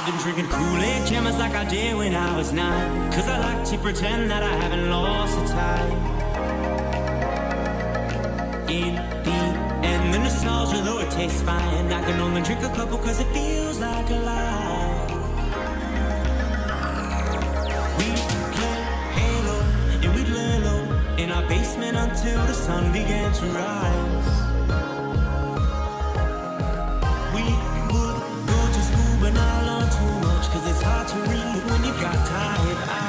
I've been drinking Kool-Aid jammers like I did when I was 9. Cause I like to pretend that I haven't lost the time. In the end, the nostalgia, though it tastes fine, I can only drink a couple cause it feels like a lie. We play Halo and we'd lay low in our basement until the sun began to rise. We would go to school but not learn too much, cause it's hard to read when you've got tired eyes.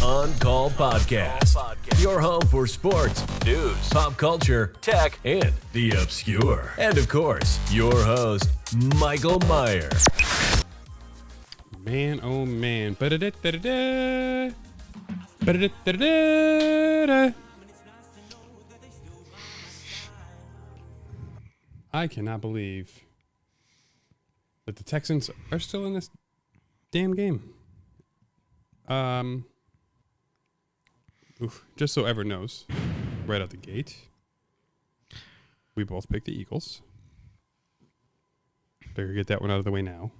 On-Call Podcast. Your home for sports, news, pop culture, tech, and the obscure. And of course, your host, Michael Meyer. Man, oh man. I cannot believe that the Texans are still in this damn game. Just so everyone knows, right out the gate, we both picked the Eagles. Figure get that one out of the way now.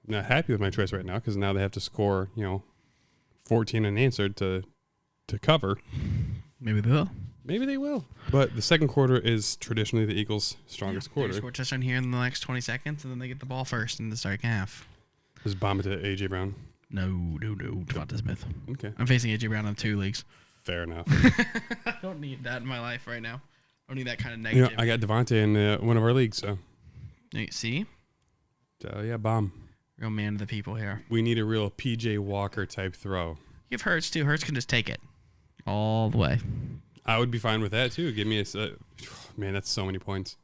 I'm not happy with my choice right now because now they have to score, 14 unanswered to cover. Maybe they will. Maybe they will. But the second quarter is traditionally the Eagles' strongest quarter. They score a touchdown here in the next 20 seconds, and then they get the ball first in the second half. Just bomb it to A.J. Brown. No. Devonta Smith. Okay. I'm facing A.J. Brown in 2 leagues. Fair enough. I don't need that in my life right now. I don't need that kind of negative. I got Devonta in one of our leagues, so. See? Yeah, bomb. Real man of the people here. We need a real P.J. Walker type throw. You have Hurts, too. Hurts can just take it all the way. I would be fine with that, too. Give me a... man, that's so many points.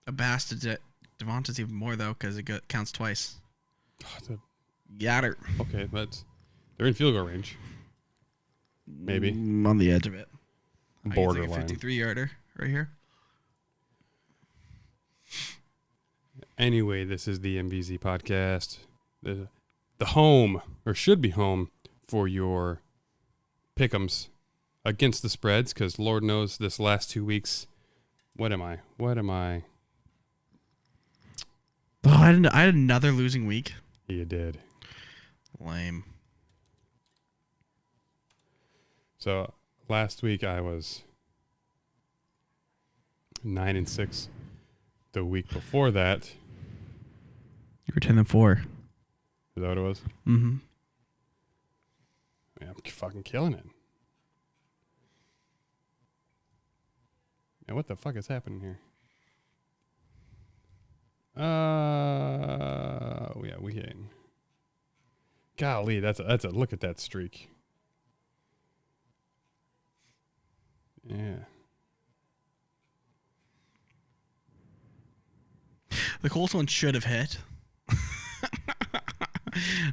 A bass to Devonta's even more, though, because it counts twice. Got her. Okay, but they're in field goal range. Maybe. On the edge of it. Borderline. Like a 53-yarder right here. Anyway, this is the MVZ podcast. The home, or should be home, for your pick'ems against the spreads, because Lord knows this last 2 weeks, what am I? Oh, I had another losing week. You did. Lame. So last week I was 9-6. The week before that, You were 10-4. is that what it was? Mm-hmm. Man, I'm fucking killing it. Man, what the fuck is happening here? Yeah, we hitting. Golly, that's a look at that streak. Yeah. The Colts one should have hit.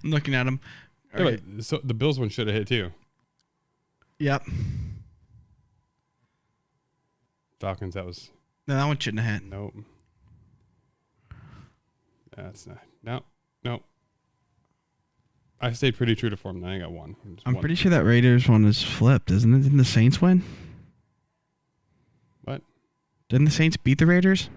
I'm looking at him. Yeah, right. So the Bills one should have hit too. Yep. Falcons, that was... No, that one shouldn't have hit. Nope. That's not... Nope. I stayed pretty true to form. Then I got one. I'm pretty sure that Raiders one is flipped, isn't it? Didn't the Saints win? What? Didn't the Saints beat the Raiders?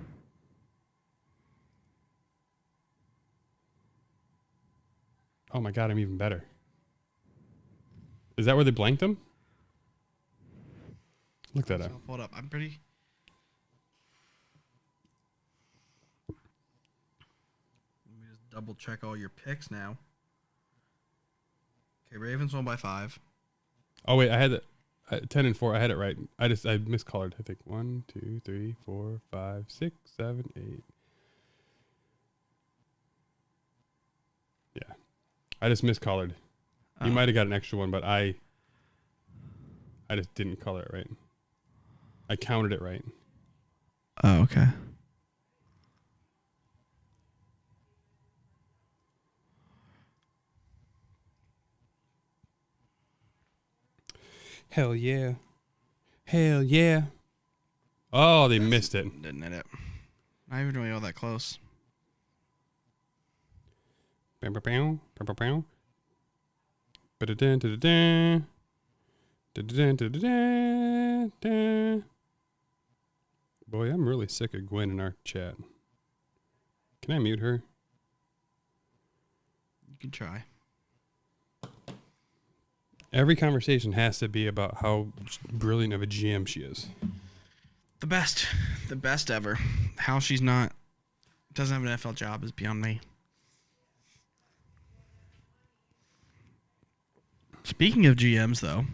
Oh my God, I'm even better. Is that where they blanked them? Look that up. Hold up. I'm pretty... Let me just double check all your picks now. Okay, Ravens won by 5. Oh wait, I had it 10-4. I had it right. I miscolored. I think 1, 2, 3, 4, 5, 6, 7, 8. Yeah, I just miscolored. You might have got an extra one, but I just didn't color it right. I counted it right. Oh, okay. Hell yeah. Hell yeah. Oh, they missed it. Didn't hit it. Not even really all that close. Bam, bam, bam, bam, bam, bam. Ba-da-dun, da-da-dun. Da-da-dun, da-da-dun, dun. Boy, I'm really sick of Gwen in our chat. Can I mute her? You can try. Every conversation has to be about how brilliant of a GM she is. The best ever. How she's not doesn't have an NFL job is beyond me. Speaking of GMs, though,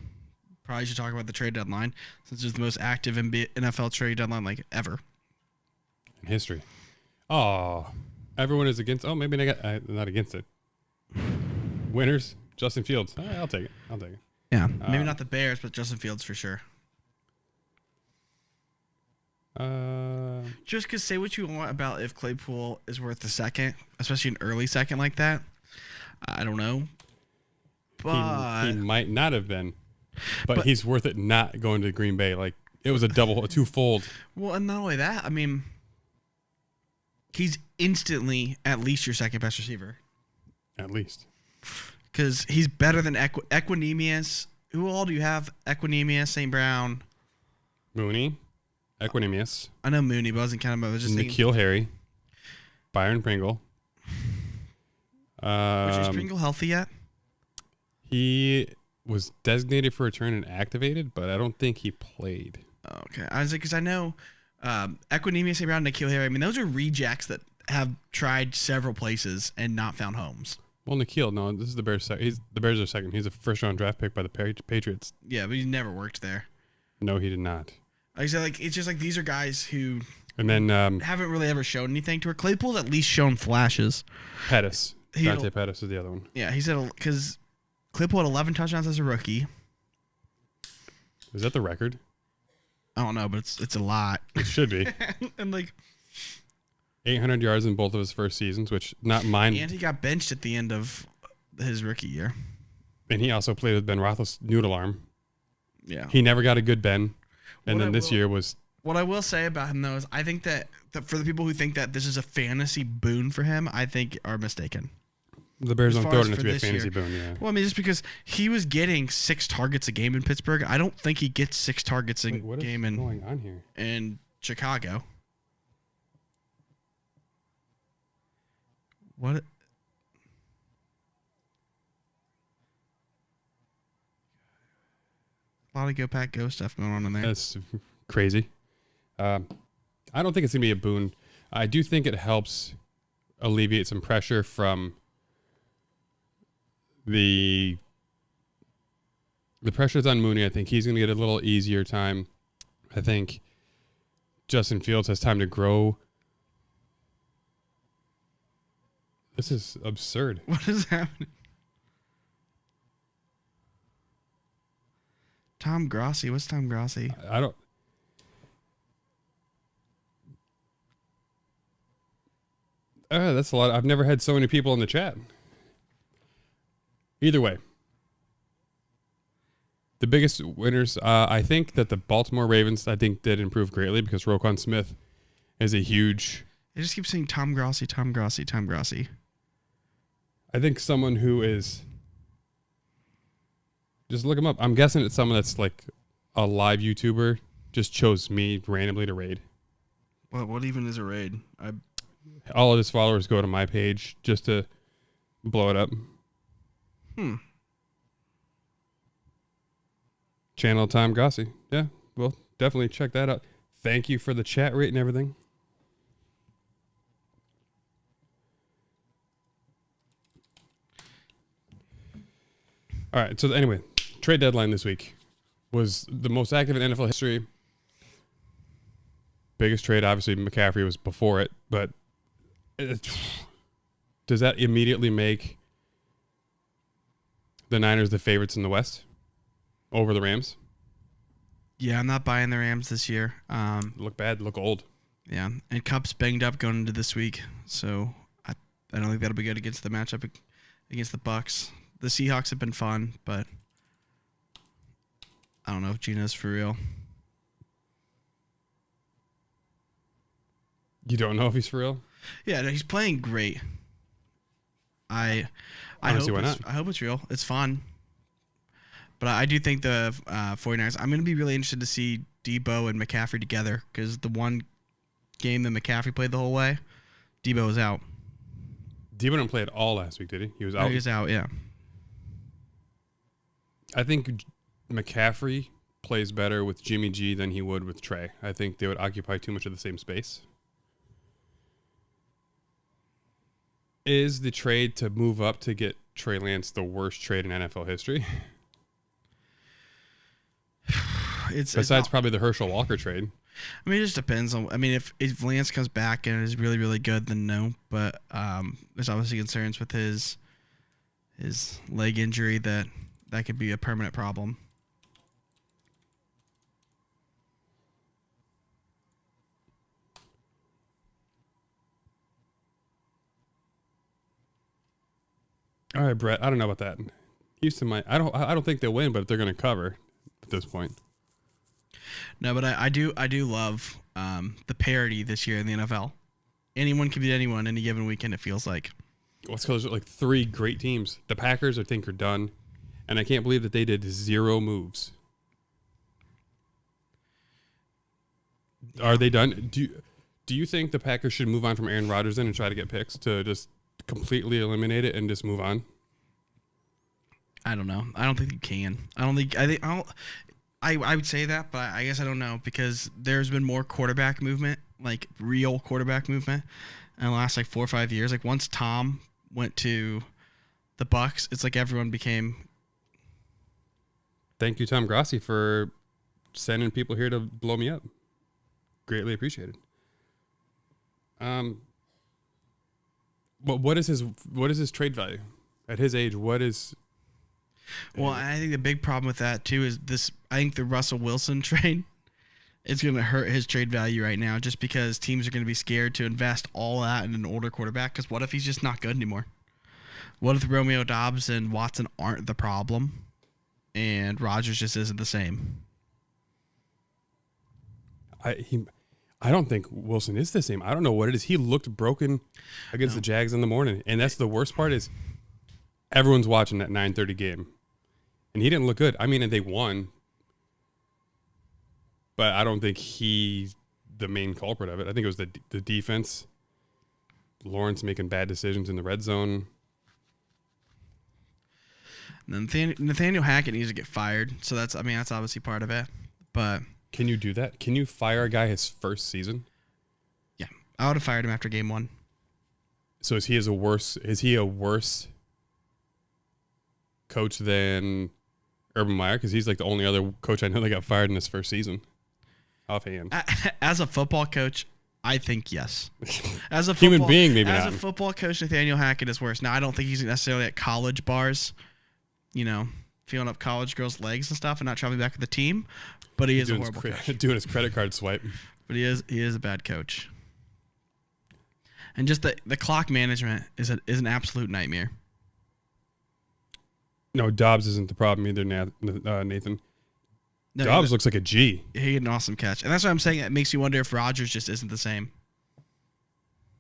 probably should talk about the trade deadline since it's the most active NFL trade deadline like ever In history. Oh, everyone is against. Oh, maybe not against it. Winners, Justin Fields. I'll take it. Yeah, maybe not the Bears, but Justin Fields for sure. Just because say what you want about if Claypool is worth a second, especially an early second like that. I don't know. But he might not have been, but he's worth it not going to Green Bay. Like it was a twofold. Well, and not only that, I mean, he's instantly at least your second best receiver. At least. Because he's better than Equinemius. Who all do you have? Equinemius, St. Brown. Mooney, Equinemius. I know Mooney, but I wasn't counting. I was just thinking. N'Keal Harry, Byron Pringle. Is Pringle healthy yet? He was designated for return and activated, but I don't think he played. Okay. I was like, because I know Equinemius, St. Brown, N'Keal Harry. I mean, those are rejects that have tried several places and not found homes. Well, N'Keal, no, this is the Bears. The Bears are second. He's a first-round draft pick by the Patriots. Yeah, but he never worked there. No, he did not. Like I said, like it's just like these are guys who And then haven't really ever shown anything to her. Claypool's at least shown flashes. Pettis. Dante Pettis is the other one. Yeah, he said because Claypool had 11 touchdowns as a rookie. Is that the record? I don't know, but it's a lot. It should be. And like 800 yards in both of his first seasons, which not mine. And he got benched at the end of his rookie year. And he also played with Ben Roethlisberger's noodle arm. Yeah. He never got a good Ben. And then this year was... What I will say about him, though, is I think that for the people who think that this is a fantasy boon for him, I think are mistaken. The Bears don't throw it into a this fantasy year. boon, yeah. Well, I mean, just because he was getting 6 targets a game in Pittsburgh, I don't think he gets 6 targets a game going on here? in Chicago. What? A lot of go pack go stuff going on in there. That's crazy. I don't think it's going to be a boon. I do think it helps alleviate some pressure from the pressure's on Mooney. I think he's going to get a little easier time. I think Justin Fields has time to grow. This is absurd. What is happening? Tom Grossi. What's Tom Grossi? I don't... that's a lot. I've never had so many people in the chat. Either way. The biggest winners, I think that the Baltimore Ravens, did improve greatly because Roquan Smith is a huge... They just keep saying Tom Grossi, Tom Grossi, Tom Grossi. I think someone who is... Just look him up. I'm guessing it's someone that's like a live YouTuber just chose me randomly to raid. What even is a raid? All of his followers go to my page just to blow it up. Channel Tom Grossi. Yeah, well, definitely check that out. Thank you for the chat rate and everything. All right, so anyway, trade deadline this week was the most active in NFL history. Biggest trade, obviously, McCaffrey was before it, but does that immediately make the Niners the favorites in the West over the Rams? Yeah, I'm not buying the Rams this year. Look bad, look old. Yeah, and Cup's banged up going into this week, so I don't think that'll be good against the matchup against the Bucks. The Seahawks have been fun, but I don't know if Gino's for real. You don't know if he's for real? Yeah, no, he's playing great. I Honestly, hope why it's, not? I hope it's real. It's fun. But I do think the 49ers, I'm going to be really interested to see Debo and McCaffrey together because the one game that McCaffrey played the whole way, Debo was out. Debo didn't play at all last week, did he? He was Oh, out. he was out, yeah. I think McCaffrey plays better with Jimmy G than he would with Trey. I think they would occupy too much of the same space. Is the trade to move up to get Trey Lance the worst trade in NFL history? Besides probably the Herschel Walker trade. I mean, it just depends on. I mean, if Lance comes back and is really, really good, then no. But there's obviously concerns with his leg injury that could be a permanent problem. All right, Brett. I don't know about that. Houston might. I don't think they'll win, but they're going to cover at this point. No, but I do love the parity this year in the NFL. Anyone can beat anyone any given weekend. It feels like. Well, it's because there's like three great teams. The Packers, I think, are done, and I can't believe that they did 0 moves. Are they done? Do you think the Packers should move on from Aaron Rodgers then and try to get picks to just completely eliminate it and just move on? I don't know. I don't think you can. I would say that, but I guess I don't know because there's been more quarterback movement, like real quarterback movement, in the last like 4 or 5 years. Like once Tom went to the Bucs, it's like everyone became. Thank you, Tom Grassi, for sending people here to blow me up. Greatly appreciated. But what is his trade value at his age? What is? Well, I think the big problem with that too is this. I think the Russell Wilson trade is going to hurt his trade value right now, just because teams are going to be scared to invest all that in an older quarterback. Because what if he's just not good anymore? What if Romeo Doubs and Watson aren't the problem, and Rodgers just isn't the same? I don't think Wilson is the same. I don't know what it is. He looked broken against the Jags in the morning, and that's the worst part is everyone's watching that 9:30 game, and he didn't look good. I mean, and they won, but I don't think he's the main culprit of it. I think it was the defense. Lawrence making bad decisions in the red zone. Nathaniel Hackett needs to get fired, so that's obviously part of it. But can you do that? Can you fire a guy his first season? yeah, I would have fired him after game 1. So is he a worse coach than Urban Meyer? Because he's like the only other coach I know that got fired in his first season. Offhand. As a football coach, I think yes. As a human being, maybe as not. As a football coach, Nathaniel Hackett is worse. Now, I don't think he's necessarily at college bars, feeling up college girls' legs and stuff, and not traveling back with the team. But he is a horrible coach. Doing his credit card swipe. But he is a bad coach. And just the clock management is an absolute nightmare. No, Dobbs isn't the problem either, Nathan. No, Dobbs looks like a G. He had an awesome catch. And that's what I'm saying. It makes you wonder if Rodgers just isn't the same.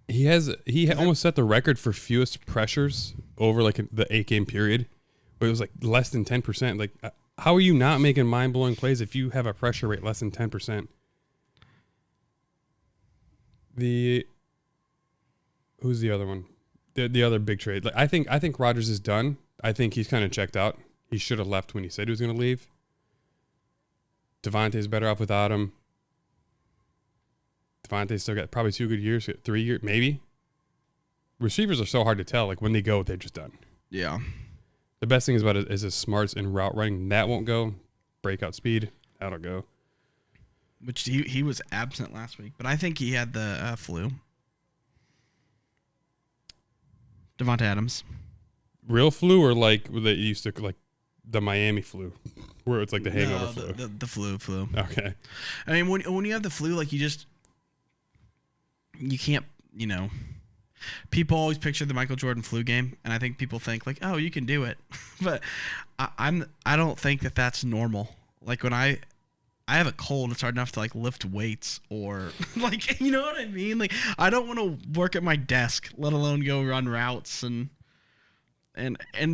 He almost set the record for fewest pressures over like the 8-game period. But it was like less than 10%. Like, how are you not making mind-blowing plays if you have a pressure rate less than 10%? Who's the other one? The other big trade. Like, I think Rodgers is done. I think he's kind of checked out. He should have left when he said he was going to leave. Devontae's better off without him. Devontae's still got probably 2 good years, 3 years, maybe. Receivers are so hard to tell. Like, when they go, they're just done. Yeah. The best thing is about it is his smarts in route running. That won't go. Breakout speed, that'll go. Which he was absent last week, but I think he had the flu. Devontae Adams. Real flu or like they used to like the Miami flu, where it's like the hangover flu. The flu. Okay. I mean, when you have the flu, like you can't, people always picture the Michael Jordan flu game, and I think people think like, oh, you can do it, but I don't think that that's normal. Like when I have a cold, it's hard enough to like lift weights or like, you know what I mean? Like I don't want to work at my desk, let alone go run routes and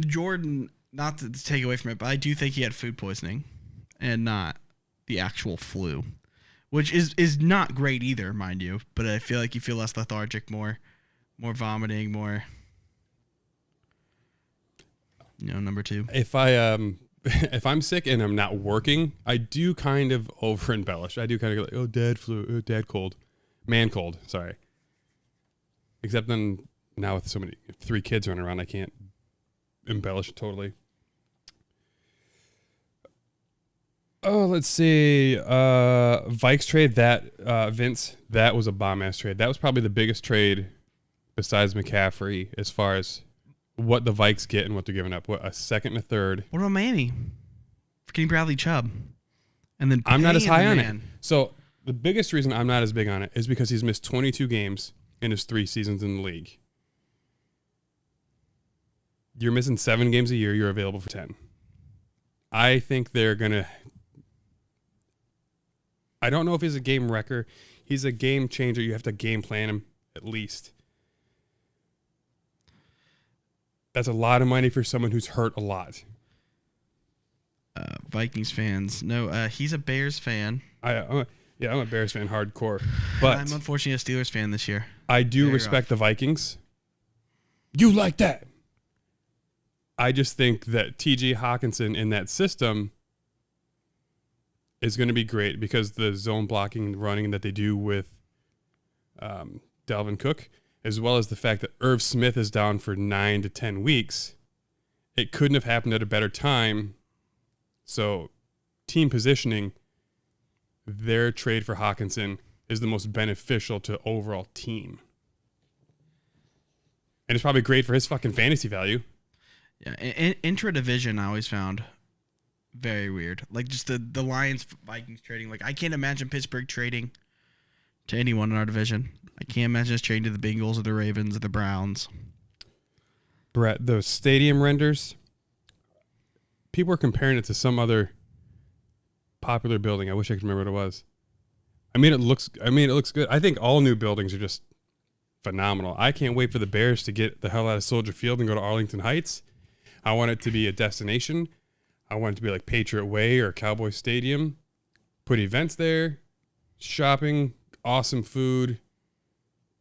Jordan, not to take away from it, but I do think he had food poisoning and not the actual flu, which is not great either, mind you, but I feel like you feel less lethargic, more vomiting, more, number 2. If I'm sick and I'm not working, I do kind of over embellish. I do kind of go like, oh, dad flu, oh, dad cold, man cold. Sorry. Except then now with 3 kids running around, I can't embellish totally. Oh, let's see. Vikes trade Vince. That was a bomb ass trade. That was probably the biggest trade besides McCaffrey as far as what the Vikes get and what they're giving up. What, a second and a third. What about Miami? For getting Bradley Chubb. And then I'm not as high on it. So the biggest reason I'm not as big on it is because he's missed 22 games in his 3 seasons in the league. You're missing 7 games a year. You're available for 10. I think they're going to... I don't know if he's a game wrecker. He's a game changer. You have to game plan him at least. That's a lot of money for someone who's hurt a lot. Vikings fans. No, he's a Bears fan. I'm a Bears fan hardcore. But I'm unfortunately a Steelers fan this year. I do Very respect rough. the Vikings. You like that? I just think that T.J. Hawkinson in that system is going to be great because the zone blocking and running that they do with Dalvin Cook, as well as the fact that Irv Smith is down for 9 to 10 weeks. It couldn't have happened at a better time. So team positioning, their trade for Hawkinson is the most beneficial to overall team. And it's probably great for his fucking fantasy value. Yeah, intra-division I always found very weird. Like just the Lions-Vikings trading. Like I can't imagine Pittsburgh trading to anyone in our division. I can't imagine us trading to the Bengals or the Ravens or the Browns. Brett, those stadium renders, people are comparing it to some other popular building. I wish I could remember what it was. It looks good. I think all new buildings are just phenomenal. I can't wait for the Bears to get the hell out of Soldier Field and go to Arlington Heights. I want it to be a destination. I want it to be like Patriot Way or Cowboy Stadium. Put events there, shopping, awesome food,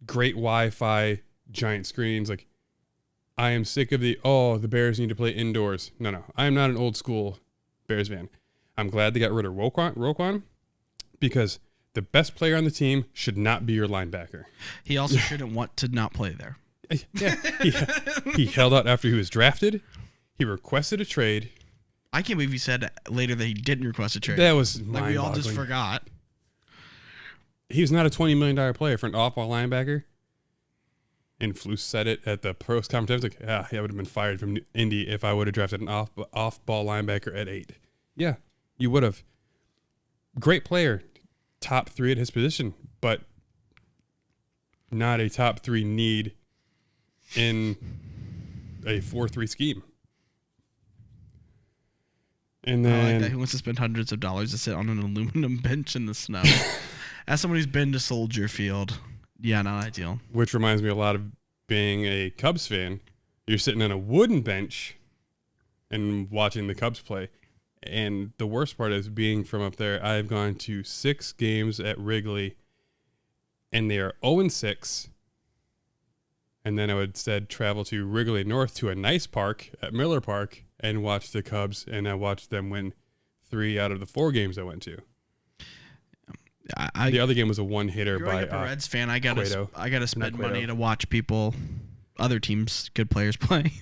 great Wi-Fi, giant screens. Like, I am sick of the Bears need to play indoors. No. I am not an old school Bears fan. I'm glad they got rid of Roquan because the best player on the team should not be your linebacker. He also shouldn't want to not play there. Yeah, he held out after he was drafted. He requested a trade. I can't believe he said later that he didn't request a trade. That was like we all just forgot. He's not a $20 million player for an off-ball linebacker. And Flus said it at the pros conference. Like, I would have been fired from Indy if I would have drafted an off-ball linebacker at 8. Yeah, you would have. Great player, top 3 at his position, but not a top 3 need in a 4-3 scheme. And then I like that. Who wants to spend hundreds of dollars to sit on an aluminum bench in the snow? As someone who's been to Soldier Field, yeah, not ideal. Which reminds me a lot of being a Cubs fan. You're sitting on a wooden bench and watching the Cubs play. And the worst part is being from up there. I've gone to 6 games at Wrigley, and they are 0-6. And then I would instead travel to Wrigley North to a nice park at Miller Park and watch the Cubs, and I watched them win 3 out of the 4 games I went to. The other game was a one-hitter by a Reds fan. I gotta Cueto. spend money to watch other teams, good players play.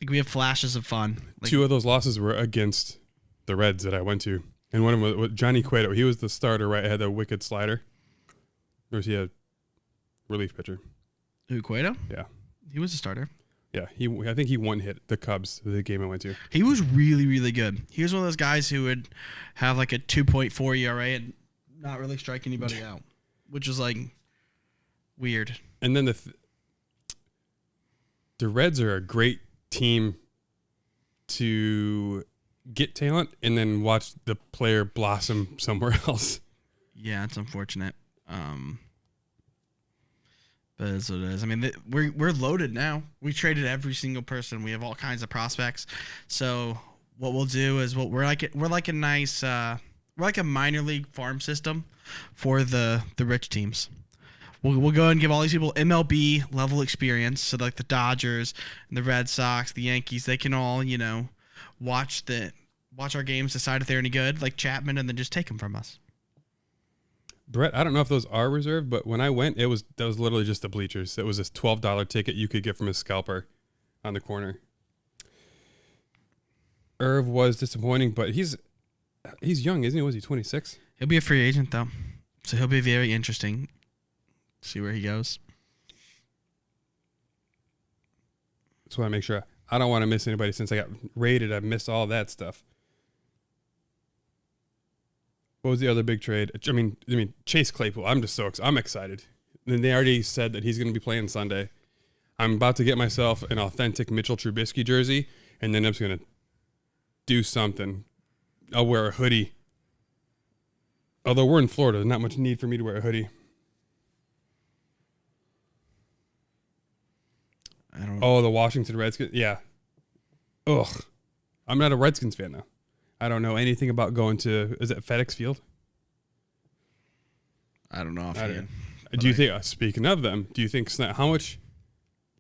Like we have flashes of fun. Like, 2 of those losses were against the Reds that I went to, and one of them was Johnny Cueto. He was the starter, right? Had a wicked slider. Or was he a relief pitcher? Who, Cueto? Yeah, he was a starter. Yeah, I think he one-hit the Cubs, the game I went to. He was really, really good. He was one of those guys who would have like a 2.4 ERA and not really strike anybody out, which is like weird. And then the Reds are a great team to get talent and then watch the player blossom somewhere else. Yeah, it's unfortunate. But that's what it is. I mean, we're loaded now. We traded every single person. We have all kinds of prospects. So what we'll do is we're like a nice we're like a minor league farm system for the rich teams. We'll go and give all these people MLB level experience. So like the Dodgers and the Red Sox, the Yankees, they can all, watch our games, decide if they're any good, like Chapman, and then just take them from us. Brett, I don't know if those are reserved, but when I went, that was literally just the bleachers. It was a $12 ticket you could get from a scalper on the corner. Irv was disappointing, but he's young, isn't he? Was he 26? He'll be a free agent though, so he'll be very interesting. See where he goes. Just want to make sure I don't want to miss anybody. Since I got rated, I missed all that stuff. What was the other big trade? I mean, Chase Claypool. I'm excited. And they already said that he's going to be playing Sunday. I'm about to get myself an authentic Mitchell Trubisky jersey, and then I'm just going to do something. I'll wear a hoodie. Although we're in Florida, there's not much need for me to wear a hoodie. I don't know. Oh, the Washington Redskins. Yeah. Ugh. I'm not a Redskins fan now. I don't know anything about going to, is it FedEx Field? I don't know. Do you think, speaking of them, do you think, how much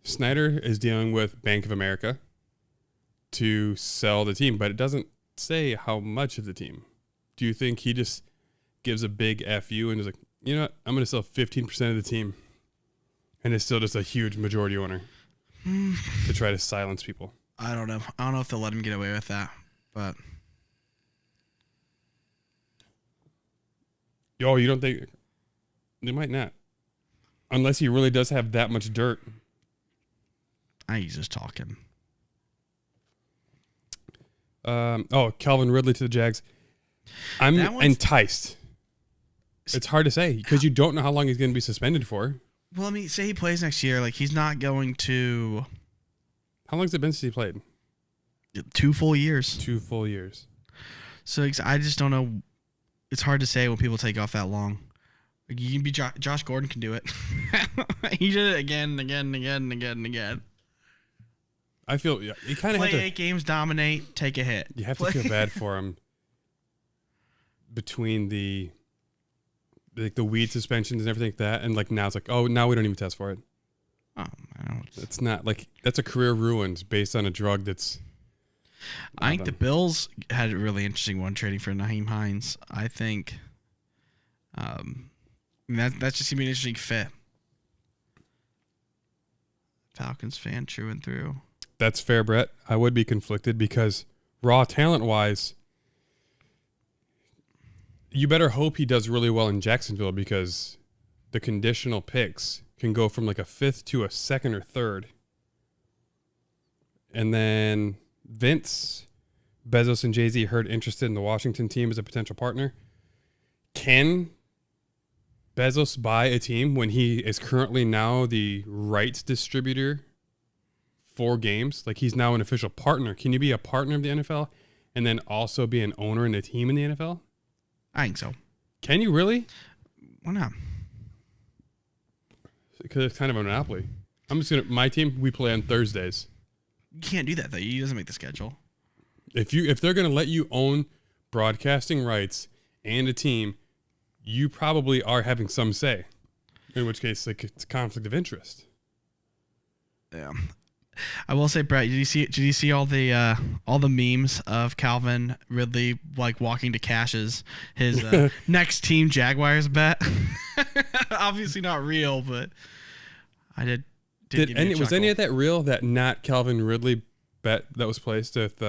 Snyder is dealing with Bank of America to sell the team, but it doesn't say how much of the team? Do you think he just gives a big FU and is like, you know what, I'm going to sell 15% of the team, and it's still just a huge majority owner to try to silence people? I don't know. I don't know if they'll let him get away with that, but... Oh, you don't think... They might not. Unless he really does have that much dirt. I think he's just talking. Calvin Ridley to the Jags. I'm enticed. It's hard to say because you don't know how long he's going to be suspended for. Well, I mean, say he plays next year. Like, he's not going to... How long has it been since he played? 2 full years. 2 full years. So I just don't know. It's hard to say when people take off that long. Like, you can be Josh Gordon can do it. He did it again and again and again and again and again. I feel you kind of play have to 8 games, dominate, take a hit. You have to feel bad for him between the weed suspensions and everything like that, and like now it's like, oh, now we don't even test for it. Oh, I don't. It's not like that's a career ruined based on a drug that's. I think the Bills had a really interesting one trading for Naheem Hines. I think that's just gonna be an interesting fit. Falcons fan true and through. That's fair, Brett. I would be conflicted because raw talent wise, you better hope he does really well in Jacksonville because the conditional picks can go from like a 5th to a 2nd or 3rd. And then Vince, Bezos, and Jay-Z heard interested in the Washington team as a potential partner. Can Bezos buy a team when he is currently now the rights distributor for games? Like, he's now an official partner. Can you be a partner of the NFL and then also be an owner in a team in the NFL? I think so. Can you really? Why not? Because it's kind of a monopoly. My team, we play on Thursdays. You can't do that though. He doesn't make the schedule. If they're going to let you own broadcasting rights and a team, you probably are having some say. In which case, like, it's a conflict of interest. Yeah. I will say, Brett, did you see all the memes of Calvin Ridley like walking to Cash's his next team Jaguars bet? Obviously not real, but I did was any of that real? That not Calvin Ridley bet that was placed with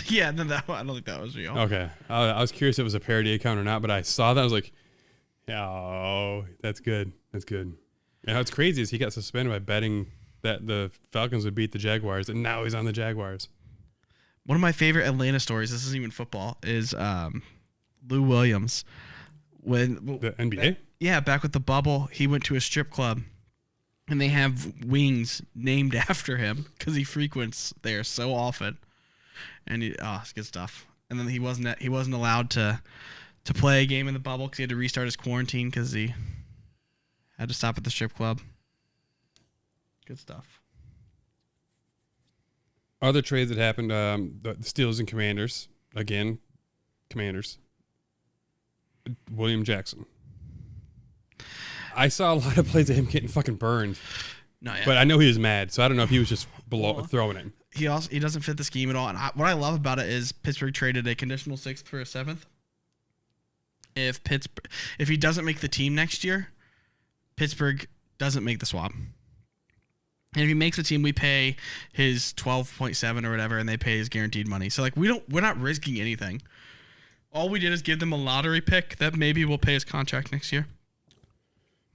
Yeah, no, I don't think that was real. Okay. I was curious if it was a parody account or not, but I saw that. I was like, oh, that's good. That's good. And what's crazy is he got suspended by betting that the Falcons would beat the Jaguars, and now he's on the Jaguars. One of my favorite Atlanta stories, this isn't even football, is Lou Williams. The NBA? Yeah, back with the bubble, he went to a strip club, and they have wings named after him because he frequents there so often. and it's good stuff. And then he wasn't allowed to play a game in the bubble because he had to restart his quarantine because he had to stop at the strip club. Good stuff. Other trades that happened, the Steelers and Commanders. Again, Commanders. William Jackson. I saw a lot of plays of him getting fucking burned. No, yeah. But I know he was mad, so I don't know if he was just throwing it. He doesn't fit the scheme at all. And what I love about it is Pittsburgh traded a conditional 6th for a 7th. If he doesn't make the team next year, Pittsburgh doesn't make the swap. And if he makes the team, we pay his 12.7 or whatever, and they pay his guaranteed money. So like we're not risking anything. All we did is give them a lottery pick that maybe will pay his contract next year.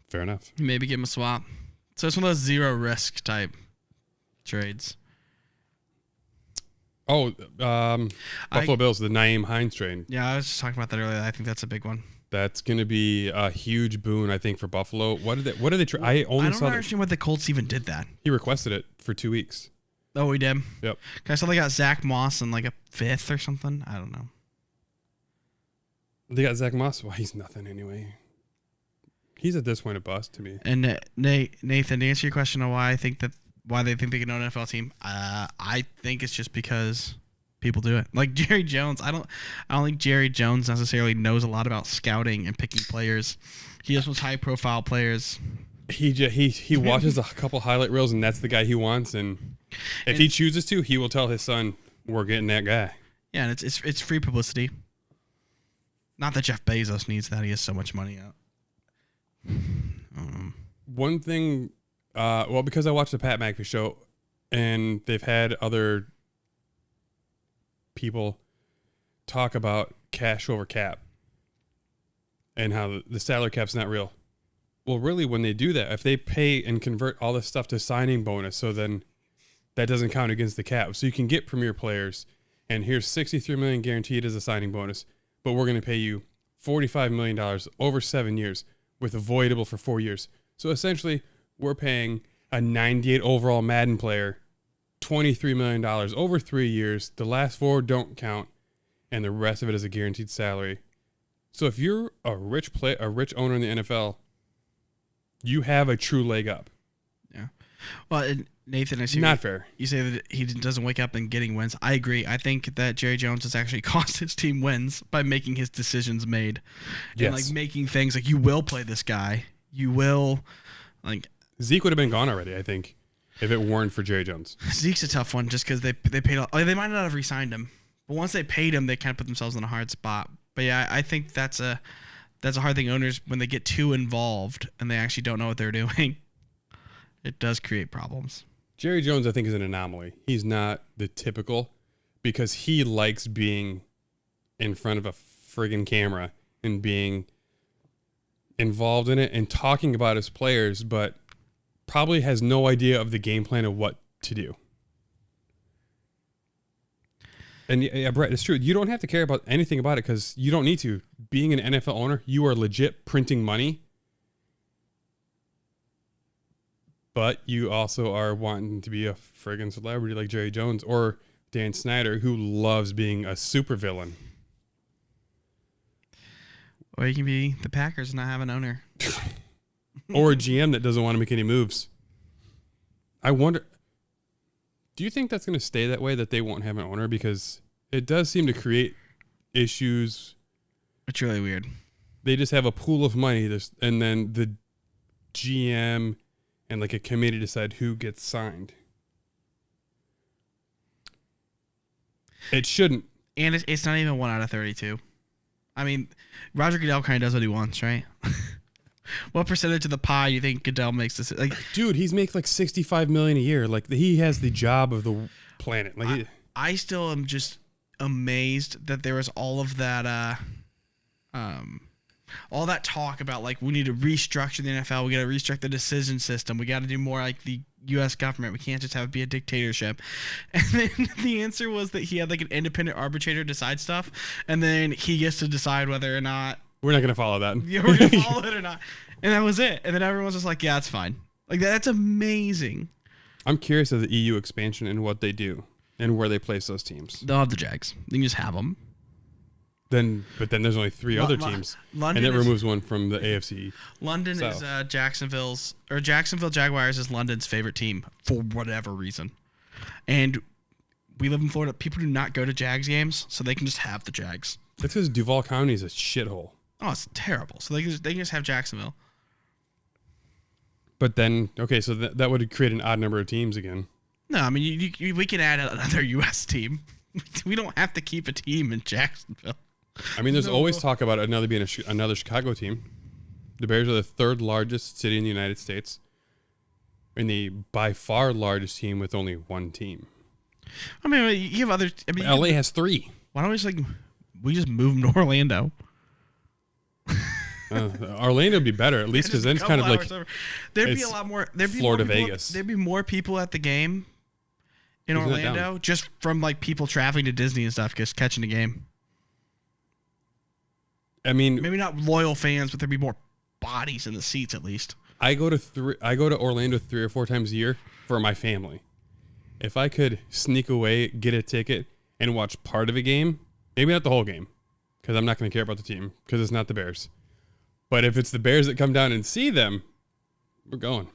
Fair enough. Maybe give him a swap. So it's one of those zero risk type trades. Oh, Buffalo Bills, the Nyheim Hines trade. Yeah, I was just talking about that earlier. I think that's a big one. That's going to be a huge boon, I think, for Buffalo. What did they try? I don't understand what the Colts even did that. He requested it for 2 weeks. Oh, we did? Yep. I saw they got Zach Moss in like a 5th or something. I don't know. They got Zach Moss. Well, he's nothing anyway. He's at this point a bust to me. And Nathan, to answer your question on why they think they can own an NFL team, I think it's just because people do it. Like Jerry Jones, I don't think Jerry Jones necessarily knows a lot about scouting and picking players. He just wants high profile players. He watches a couple highlight reels and that's the guy he wants. And if he chooses to, he will tell his son, "We're getting that guy." Yeah, and it's free publicity. Not that Jeff Bezos needs that; he has so much money out. One thing, because I watched the Pat McAfee show, and they've had other people talk about cash over cap and how the salary cap's not real. Well, really, when they do that, if they pay and convert all this stuff to signing bonus, so then that doesn't count against the cap. So you can get premier players, and here's $63 million guaranteed as a signing bonus, but we're going to pay you $45 million over 7 years with avoidable for 4 years. So essentially, we're paying a 98 overall Madden player $23 million over 3 years. The last 4 don't count, and the rest of it is a guaranteed salary. So if you're a rich owner in the NFL, you have a true leg up. Yeah. Well, Nathan, I see not fair. You say that he doesn't wake up and getting wins. I agree. I think that Jerry Jones has actually cost his team wins by making his decisions made. Yes. And like making things like, you will play this guy. You will, like, Zeke would have been gone already, I think, if it weren't for Jerry Jones. Zeke's a tough one just because they paid. They might not have re-signed him, but once they paid him, they kind of put themselves in a hard spot. But yeah, I think that's a hard thing. Owners, when they get too involved and they actually don't know what they're doing, it does create problems. Jerry Jones, I think, is an anomaly. He's not the typical, because he likes being in front of a friggin' camera and being involved in it and talking about his players, but probably has no idea of the game plan of what to do. And yeah, Brett, it's true. You don't have to care about anything about it because you don't need to. Being an NFL owner, you are legit printing money, but you also are wanting to be a friggin' celebrity like Jerry Jones or Dan Snyder, who loves being a supervillain. Or you can be the Packers and not have an owner. Or a GM that doesn't want to make any moves. I wonder, do you think that's going to stay that way, that they won't have an owner? Because it does seem to create issues. It's really weird. They just have a pool of money, and then the GM and like a committee decide who gets signed. It shouldn't. And it's not even 1 out of 32. I mean, Roger Goodell kind of does what he wants, right? What percentage of the pie do you think Goodell makes this? Like, dude, he's makes like $65 million a year. Like, he has the job of the planet. Like, I still am just amazed that there was all of that, all that talk about like we need to restructure the NFL. We got to restructure the decision system. We got to do more like the U.S. government. We can't just have it be a dictatorship. And then the answer was that he had like an independent arbitrator decide stuff, and then he gets to decide whether or not we're not going to follow that. Yeah, we're going to follow it or not. And that was it. And then everyone's just like, yeah, it's fine. Like, that's amazing. I'm curious of the EU expansion and what they do. and where they place those teams. They'll have the Jags. You can just have them. But then there's only three other teams, London and it removes one from the AFC. London South. is Jacksonville Jaguars is London's favorite team for whatever reason, and we live in Florida. People do not go to Jags games, so they can just have the Jags. That's because Duval County is a shithole. Oh, it's terrible. So they can just have Jacksonville. But then, okay, so that would create an odd number of teams again. No, I mean we can add another U.S. team. We don't have to keep a team in Jacksonville. I mean, there's always talk about another being another Chicago team. The Bears are the third largest city in the United States, and the by far largest team with only one team. I mean, you have other. I mean, LA has three. Why don't we just move them to Orlando? Orlando would be better, at least because then it's kind of like there'd be a lot more. There'd be Florida more people, Vegas. There'd be more people at the game in Orlando just from like people traveling to Disney and stuff, just catching the game. I mean, maybe not loyal fans, but there'd be more bodies in the seats at least. I go to Orlando 3 or 4 times a year for my family. If I could sneak away, get a ticket, and watch part of a game, maybe not the whole game, because I'm not going to care about the team because it's not the Bears. But if it's the Bears that come down and see them, we're going.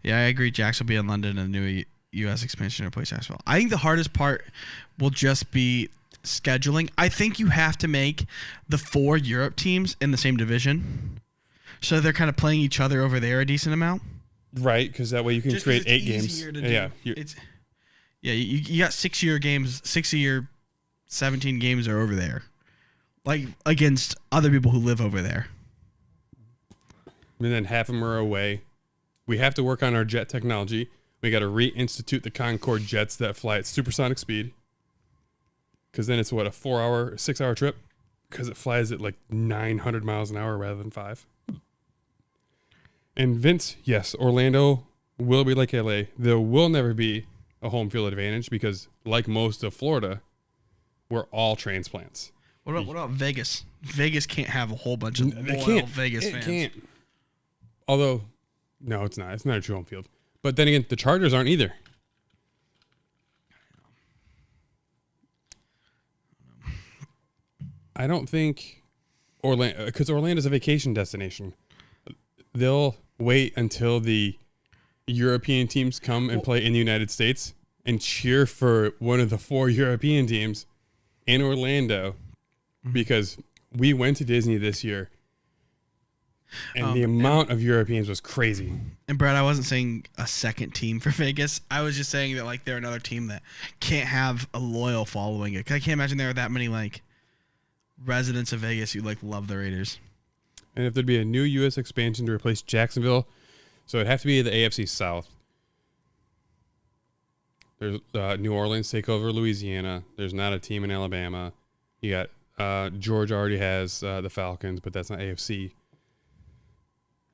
Yeah, I agree. Jax will be in London and the new U.S. expansion to play Jacksonville. I think the hardest part will just be scheduling. I think you have to make the 4 Europe teams in the same division, so they're kind of playing each other over there a decent amount. Right, because that way you can Just create 8 games. Yeah, you got 6-year games, 6-year 17 games are over there, like against other people who live over there. And then half of them are away. We have to work on our jet technology. We got to reinstitute the Concorde jets that fly at supersonic speed. Because then it's, what, a 6-hour trip? Because it flies at like 900 miles an hour rather than 5. And Vince, yes, Orlando will be like LA. There will never be a home field advantage because, like most of Florida, we're all transplants. What about Vegas? Vegas can't have a whole bunch of Vegas fans. It can't. Although, no, it's not. It's not a true home field. But then again, the Chargers aren't either. I don't think Orlando, because Orlando's a vacation destination. They'll wait until the European teams come and play in the United States and cheer for one of the 4 European teams in Orlando, because we went to Disney this year and the amount of Europeans was crazy. And Brad, I wasn't saying a second team for Vegas. I was just saying that like they're another team that can't have a loyal following. I can't imagine there are that many like residents of Vegas who like love the Raiders. And if there'd be a new U.S. expansion to replace Jacksonville, so it'd have to be the AFC South. There's New Orleans take over Louisiana. There's not a team in Alabama. You got Georgia already has the Falcons, but that's not AFC.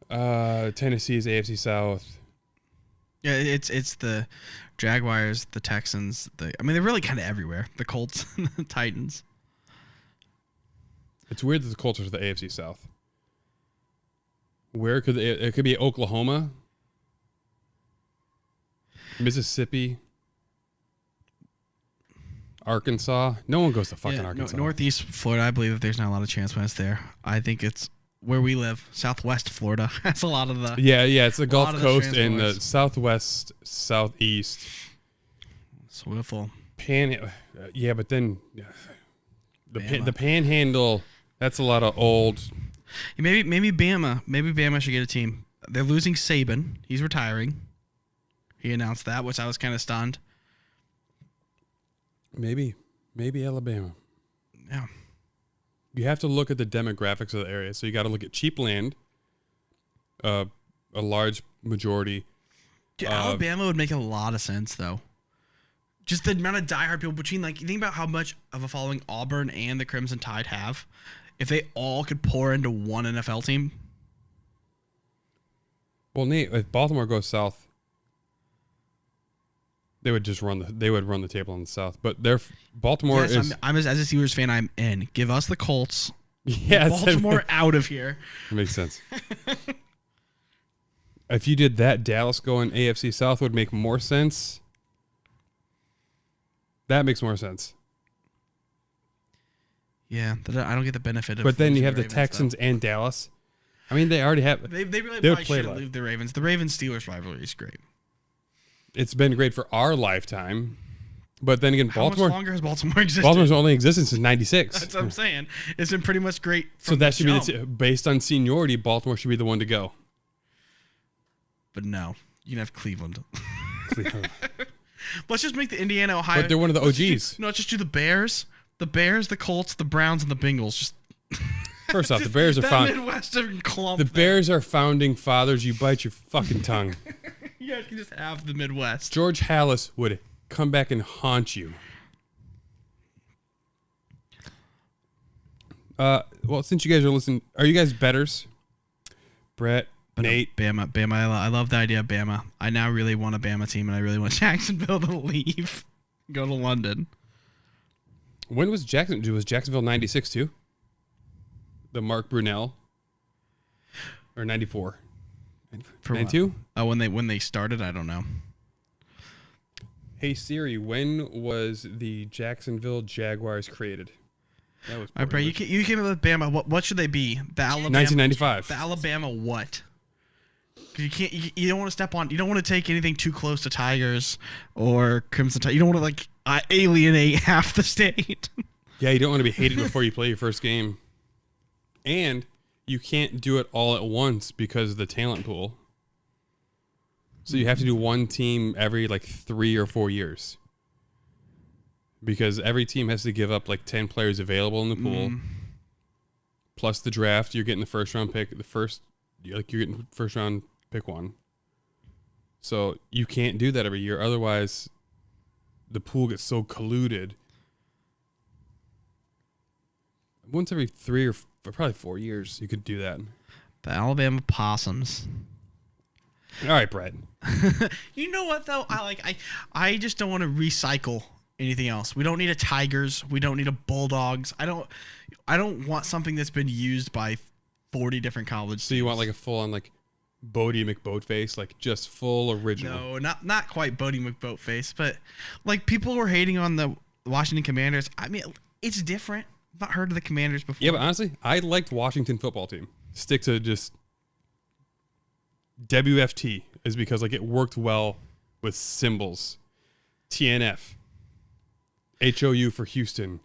Tennessee's AFC South. Yeah, it's the Jaguars, the Texans. I mean, they're really kind of everywhere. The Colts, the Titans. It's weird that the Colts are the AFC South. Where could it could be Oklahoma, Mississippi, Arkansas. No one goes to fucking Arkansas. Northeast Florida, I believe that there's not a lot of transplants there. I think it's where we live, Southwest Florida. That's a lot of the. Yeah, it's the Gulf Coast and the Southwest, Southeast. Swiffle. Yeah, but then the Panhandle. That's a lot of old. Maybe Bama. Maybe Bama should get a team. They're losing Saban. He's retiring. He announced that, which I was kind of stunned. Maybe Alabama. Yeah. You have to look at the demographics of the area. So you got to look at cheap land, a large majority. Dude, Alabama would make a lot of sense, though. Just the amount of diehard people between, like, you think about how much of a following Auburn and the Crimson Tide have. If they all could pour into one NFL team. Well, Nate, if Baltimore goes south, they would just run the table in the South. But Baltimore is. I'm as a Steelers fan, I'm in. Give us the Colts. Yeah, Baltimore out of here. That makes sense. If you did that, Dallas going AFC South would make more sense. That makes more sense. Yeah, I don't get the benefit of. But then you have the Ravens, Texans and Dallas. I mean, they already have. They really they would probably play should live. leave the Ravens. The Ravens-Steelers rivalry is great. It's been great for our lifetime. But then again, How much Baltimore. longer has Baltimore existed? Baltimore's only existed since '96. That's what I'm saying. It's been pretty much great. So that should be based on seniority. Baltimore should be the one to go. But no, you can have Cleveland. Let's just make the Indiana, Ohio. But they're one of the OGs. Let's just do the Bears, the Colts, the Browns, and the Bengals. Just First off, the Bears are Midwestern clump. The Bears are founding fathers. You bite your fucking tongue. You guys can just have the Midwest. George Halas would come back and haunt you. Well, since you guys are listening, are you guys bettors? Brett, Nate, Bama. I love the idea of Bama. I now really want a Bama team, and I really want Jacksonville to leave, go to London. When was Jacksonville? Was Jacksonville '96 too? The Mark Brunell, or '94? '92? Oh, when they started, I don't know. Hey Siri, when was the Jacksonville Jaguars created? That was. All right, Brett, you came up with Bama. What should they be? The Alabama. 1995. The Alabama what? Because you don't want to step on. You don't want to take anything too close to Tigers or Crimson Tide. You don't want to alienate half the state. Yeah, you don't want to be hated before you play your first game, and you can't do it all at once because of the talent pool. So you have to do one team every 3 or 4 years. Because every team has to give up 10 players available in the pool. Plus the draft, you're getting the first round pick. You're getting first round pick one. So you can't do that every year. Otherwise, the pool gets so colluded. Once every 3 or probably 4 years, you could do that. The Alabama Possums. All right, Brett. You know what though? I just don't want to recycle anything else. We don't need a Tigers. We don't need a Bulldogs. I don't want something that's been used by 40 different college. So you want a full on Bodie McBoatface, just full original? No, not quite Bodie McBoatface, but people were hating on the Washington Commanders. I mean, it's different. I've not heard of the Commanders before. Yeah, but honestly, I liked Washington football team. Stick to just WFT is because it worked well with symbols. TNF, HOU for Houston,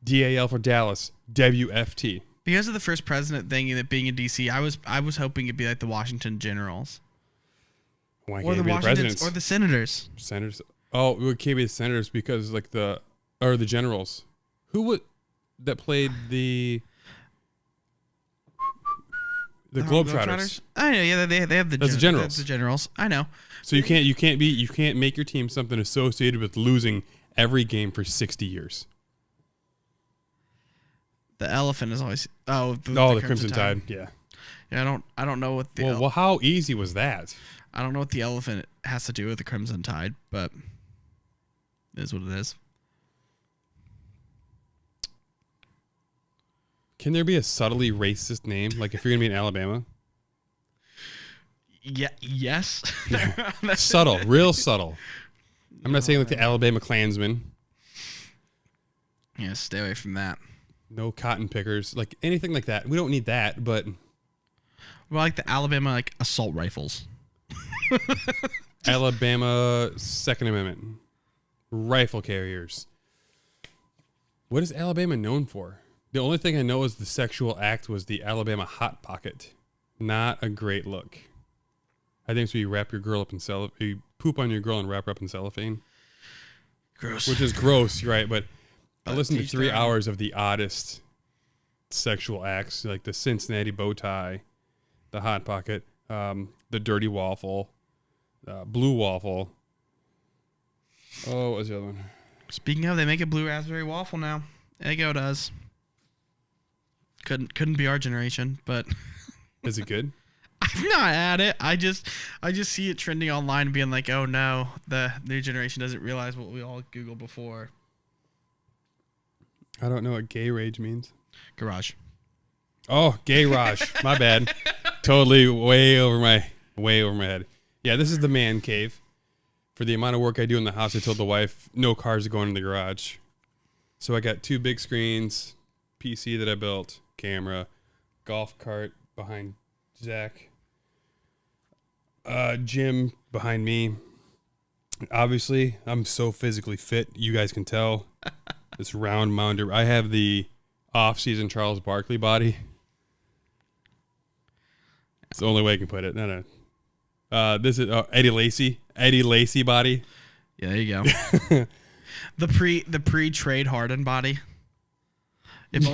DAL for Dallas, WFT. Because of the first president thing and it being in DC, I was hoping it'd be like the Washington Generals. Why Or can't the it be the presidents? or the Senators. Senators. Oh, it can't be the Senators because the Generals. Who would that played the Globetrotters? I know, yeah, they have the That's the Generals. That's the Generals. I know. So you can't make your team something associated with losing every game for 60 years. The elephant is always the Crimson Tide. Yeah. Yeah, I don't know what the well, how easy was that? I don't know what the elephant has to do with the Crimson Tide, but it is what it is. Can there be a subtly racist name? If you're gonna be in Alabama? Yeah. Yes. Subtle, real subtle. I'm not saying the Alabama Klansmen. Yeah, stay away from that. No cotton pickers, anything like that. We don't need that, but Well, the Alabama assault rifles. Alabama Second Amendment rifle carriers. What is Alabama known for? The only thing I know is the sexual act was the Alabama Hot Pocket. Not a great look. I think it's where you wrap your girl up in cellophane. You poop on your girl and wrap her up in cellophane. Gross. Which is gross, right? But I listened to teach 3 their own. hours of the oddest sexual acts, like the Cincinnati bow tie, the Hot Pocket, the dirty waffle, blue waffle. Oh, what was the other one? Speaking of, they make a blue raspberry waffle now. Eggo does. Couldn't be our generation, but Is it good? I'm not at it. I just see it trending online and being like, oh no, the new generation doesn't realize what we all Googled before. I don't know what gay rage means. Garage. Oh, gay rage. My bad. Totally way over my head. Yeah, this is the man cave. for the amount of work I do in the house, I told the wife, no cars are going in the garage. So I got 2 big screens, PC that I built, camera, golf cart behind Zach, gym behind me. Obviously, I'm so physically fit. You guys can tell. This round mounder. I have the off-season Charles Barkley body. It's the only way I can put it. No. This is Eddie Lacy. Eddie Lacy body. Yeah, there you go. the pre-trade Harden body. If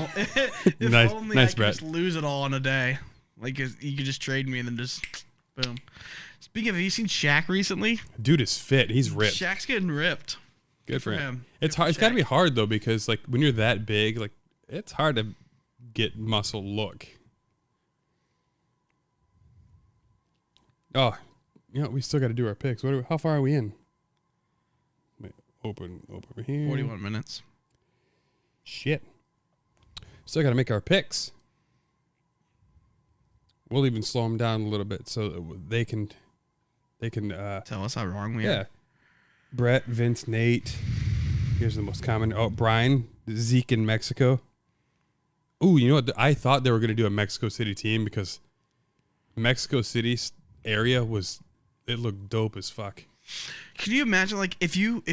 nice, only nice I could Brett. just lose it all in a day. Like you could just trade me and then just boom. Speaking of, have you seen Shaq recently? Dude is fit. He's ripped. Shaq's getting ripped. Good for him. It's hard. It's got to be hard though, because like when you're that big, like it's hard to get muscle look. Oh, we still got to do our picks. How far are we in? Wait, open here. 41 minutes. Shit. Still got to make our picks. We'll even slow them down a little bit so that they can Tell us how wrong we yeah. are. Brett, Vince, Nate. Here's the most common. Oh, Brian, Zeke in Mexico. Ooh, you know what? I thought they were going to do a Mexico City team because Mexico City's area it looked dope as fuck. Can you imagine, like, if you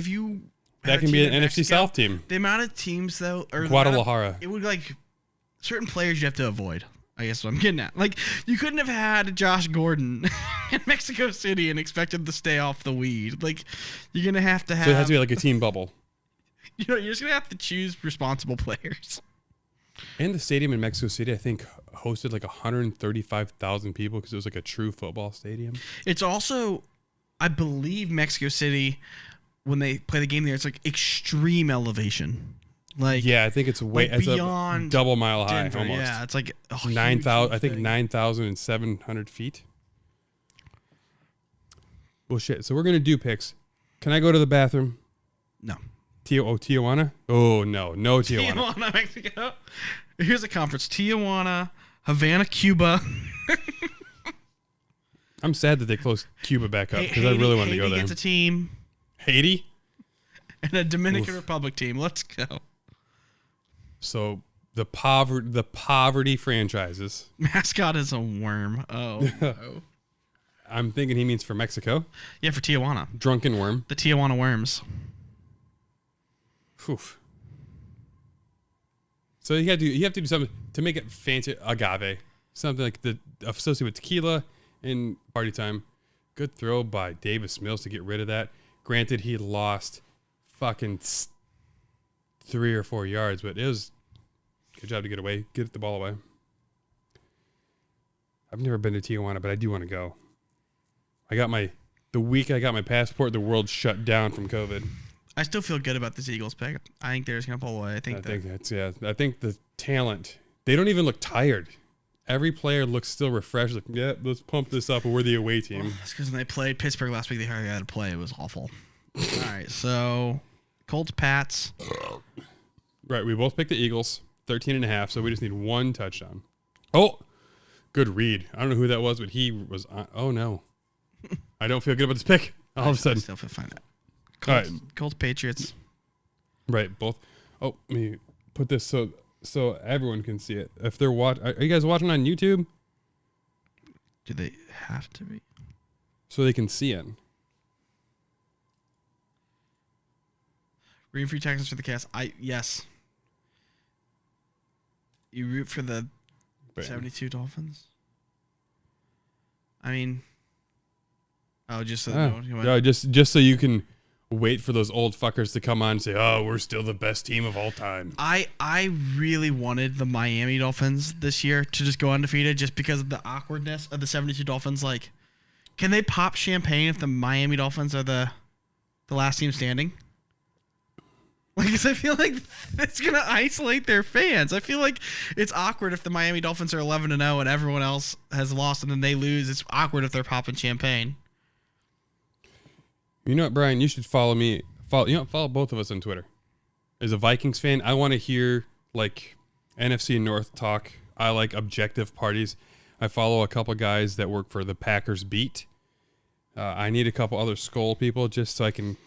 That can be an NFC South team. The amount of teams though, or Guadalajara. It would like certain players you have to avoid. I guess what I'm getting at. Like, you couldn't have had Josh Gordon in Mexico City and expected to stay off the weed. Like, you're gonna have to have. So it has to be like a team bubble. You're just gonna have to choose responsible players. And the stadium in Mexico City, I think, hosted like 135,000 people because it was like a true football stadium. It's also, I believe, Mexico City, when they play the game there, it's like extreme elevation. Like, yeah, I think it's way like it's beyond a double mile high Denver. almost. Yeah, it's like 9,000. I think 9,700 feet. Well, shit. So we're gonna do picks. Can I go to the bathroom? No. Tijuana? Oh no, no Tijuana. Tijuana, Mexico. Here's a conference: Tijuana, Havana, Cuba. I'm sad that they closed Cuba back up because I really wanted to go there. Haiti gets a team. Haiti and a Dominican Republic team. Let's go. So the poverty franchises. Mascot is a worm. Oh, no. I'm thinking he means for Mexico. Yeah, for Tijuana. Drunken worm. The Tijuana Worms. Oof. So you have to do something to make it fancy. Agave, something like the associated with tequila and party time. Good throw by Davis Mills to get rid of that. Granted, he lost fucking 3 or 4 yards, but it was good job to get the ball away. I've never been to Tijuana, but I do want to go. The week I got my passport, the world shut down from COVID. I still feel good about this Eagles pick. I think they're just gonna pull away. I think the talent. They don't even look tired. Every player looks still refreshed. Like, yeah, let's pump this up. We're the away team. Well, that's because when they played Pittsburgh last week, they hardly had to play. It was awful. All right, so Colts, Pats. Right, we both picked the Eagles, 13.5. So we just need 1 touchdown. Oh, good read. I don't know who that was, but he was on. Oh no, I don't feel good about this pick. All of a sudden, I still feel fine. Colts, all right, Colts, Patriots. Right, both. Oh, let me put this so everyone can see it. If they're are you guys watching on YouTube? Do they have to be? So they can see it. Rooting for Texans for the cast. Yes. You root for the 72 Dolphins? I mean, just so just so you can wait for those old fuckers to come on and say, "Oh, we're still the best team of all time." I really wanted the Miami Dolphins this year to just go undefeated, just because of the awkwardness of the 72 Dolphins. Like, can they pop champagne if the Miami Dolphins are the last team standing? Like, 'cause I feel like it's gonna isolate their fans. I feel like it's awkward if the Miami Dolphins are 11-0 and everyone else has lost and then they lose. It's awkward if they're popping champagne. You know what, Brian? You should follow me. Follow both of us on Twitter. As a Vikings fan, I want to hear like NFC North talk. I like objective parties. I follow a couple guys that work for the Packers beat. I need a couple other Skull people just so I can.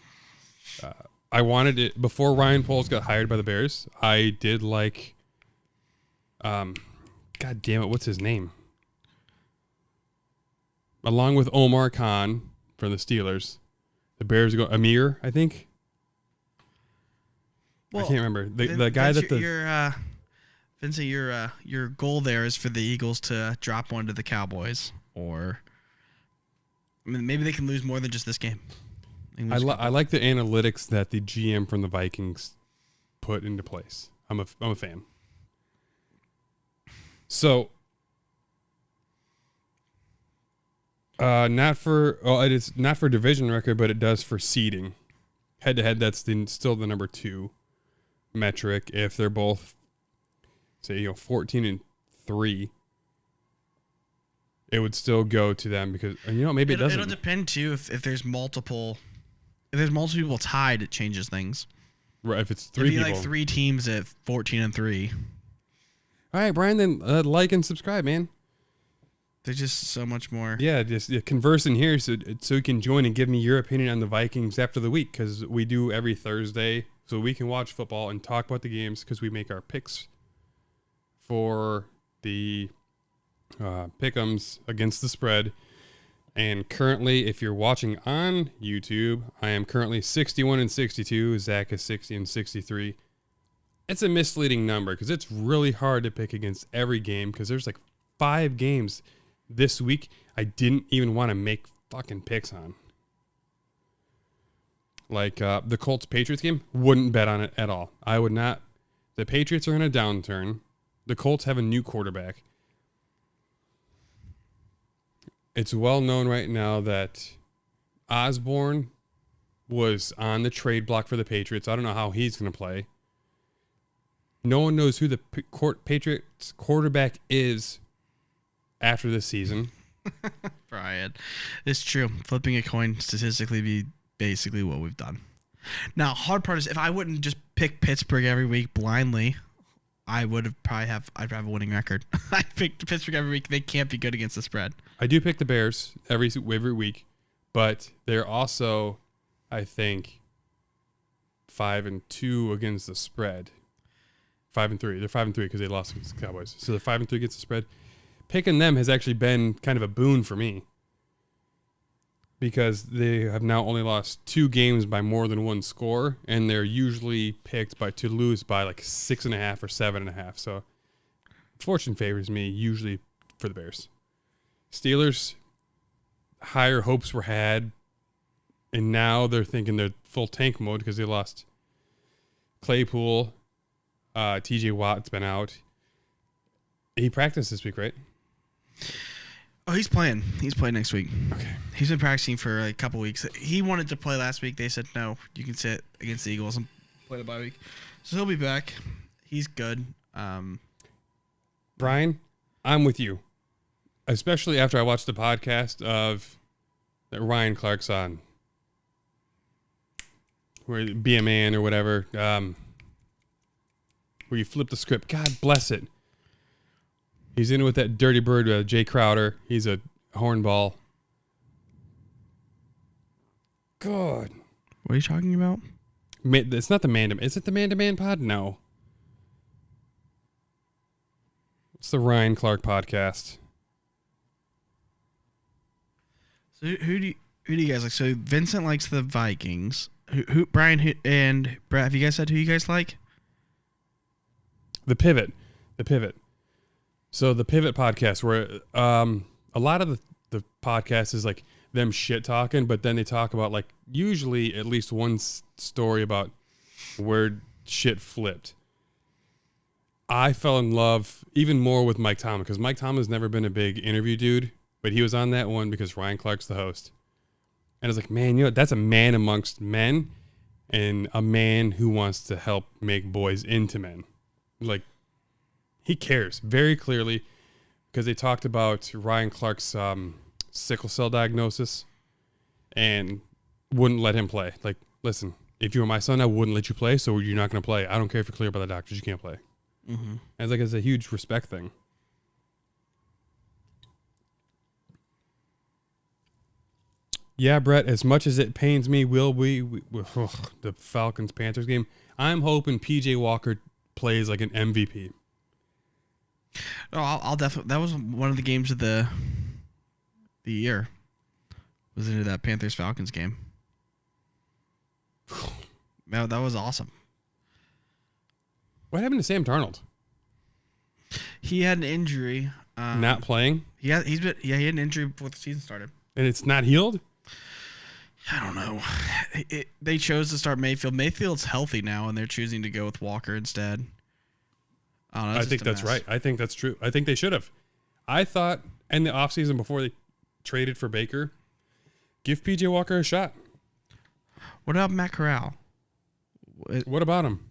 I wanted it before Ryan Poles got hired by the Bears. I did like. God damn it! What's his name? Along with Omar Khan from the Steelers, the Bears go Amir, I think. Well, I can't remember the guy Vince, that Vincent, your goal there is for the Eagles to drop one to the Cowboys, or I mean, maybe they can lose more than just this game. I like the analytics that the GM from the Vikings put into place. I'm a fan. So, it is not for division record, but it does for seeding. Head to head, that's still the number 2 metric. If they're both, say, 14-3, it would still go to them because maybe it doesn't. It'll depend too if there's multiple. If there's multiple people tied, it changes things. Right, if it's 3 people. It'd be like 3 teams at 14-3. All right, Brian, then like and subscribe, man. There's just so much more. Yeah, just converse in here so you can join and give me your opinion on the Vikings after the week, because we do every Thursday, so we can watch football and talk about the games because we make our picks for the pick'ems against the spread. And currently, if you're watching on YouTube, I am currently 61-62. Zach is 60-63. It's a misleading number because it's really hard to pick against every game because there's like 5 games this week I didn't even want to make fucking picks on. Like the Colts-Patriots game, wouldn't bet on it at all. I would not. The Patriots are in a downturn. The Colts have a new quarterback. It's well known right now that Osborne was on the trade block for the Patriots. I don't know how he's going to play. No one knows who the Patriots quarterback is after this season. Brian, it's true. Flipping a coin statistically be basically what we've done. Now, hard part is if I wouldn't just pick Pittsburgh every week blindly, I would have I'd have a winning record. I picked Pittsburgh every week. They can't be good against the spread. I do pick the Bears every week, but they're also, I think, 5-2 against the spread. 5-3. They're 5-3 because they lost against the Cowboys. So they're 5-3 against the spread. Picking them has actually been kind of a boon for me because they have now only lost 2 games by more than 1 score, and they're usually picked to lose by like 6.5 or 7.5. So fortune favors me usually for the Bears. Steelers, higher hopes were had, and now they're thinking they're full tank mode because they lost Claypool. TJ Watt's been out. He practiced this week, right? Oh, he's playing. He's playing next week. Okay. He's been practicing for a couple weeks. He wanted to play last week. They said, no, you can sit against the Eagles and play the bye week. So he'll be back. He's good. Brian, I'm with you. Especially after I watched the podcast of that Ryan Clark's on. Where Be a Man or whatever. Where you flip the script. God bless it. He's in with that dirty bird, Jay Crowder. He's a hornball. God. What are you talking about? It's not the Man to Man. Is it the Man to Man pod? No. It's the Ryan Clark podcast. So who do you guys like? So Vincent likes the Vikings. Who Brian and Brett, have you guys said who you guys like? The Pivot. So the Pivot podcast, where a lot of the podcast is like them shit talking, but then they talk about like usually at least one story about where shit flipped. I fell in love even more with Mike Tomlin because Mike Tomlin's never been a big interview dude, but he was on that one because Ryan Clark's the host. And I was like, man, that's a man amongst men and a man who wants to help make boys into men. Like, he cares very clearly because they talked about Ryan Clark's sickle cell diagnosis and wouldn't let him play. Like, listen, if you were my son, I wouldn't let you play, so you're not going to play. I don't care if you're clear by the doctors. You can't play. Mm-hmm. And it's a huge respect thing. Yeah, Brett, as much as it pains me, the Falcons-Panthers game, I'm hoping P.J. Walker plays like an MVP. Oh, I'll definitely. That was one of the games of the year. Was into that Panthers-Falcons game. That was awesome. What happened to Sam Darnold? He had an injury. Not playing? He had an injury before the season started. And it's not healed? I don't know. They chose to start Mayfield. Mayfield's healthy now, and they're choosing to go with Walker instead. I don't know, I think that's right. I think that's true. I think they should have. I thought in the offseason before they traded for Baker, give P.J. Walker a shot. What about Matt Corral? What about him?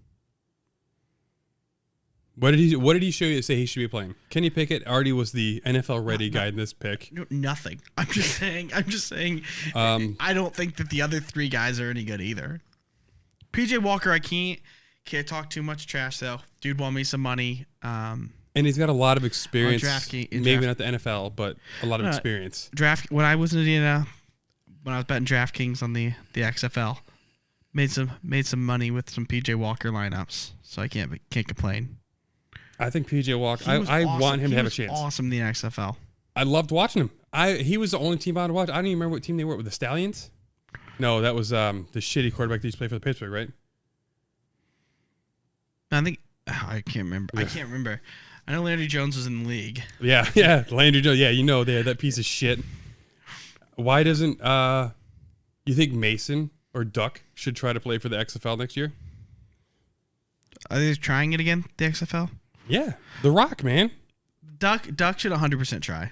What did he show you to say he should be playing? Kenny Pickett already was the NFL ready guy in this pick. Nothing. I'm just saying. I don't think that the other three guys are any good either. PJ Walker, I can't talk too much trash though. Dude won me some money. And he's got a lot of experience. Maybe not the NFL, but a lot of experience. When I was in Indiana, when I was betting DraftKings on the XFL, made some money with some PJ Walker lineups, so I can't complain. I think PJ Walker. I want him to have a chance. Awesome in the XFL. I loved watching him. He was the only team I wanted to watch. I don't even remember what team they were with. The Stallions? No, that was the shitty quarterback that used to play for the Pittsburgh, right? I think I can't remember. I know Landry Jones was in the league. Yeah, Landry Jones. Yeah, that piece of shit. Why doesn't you think Mason or Duck should try to play for the XFL next year? Are they trying it again? The XFL? Yeah, The Rock, man. Duck should 100% try.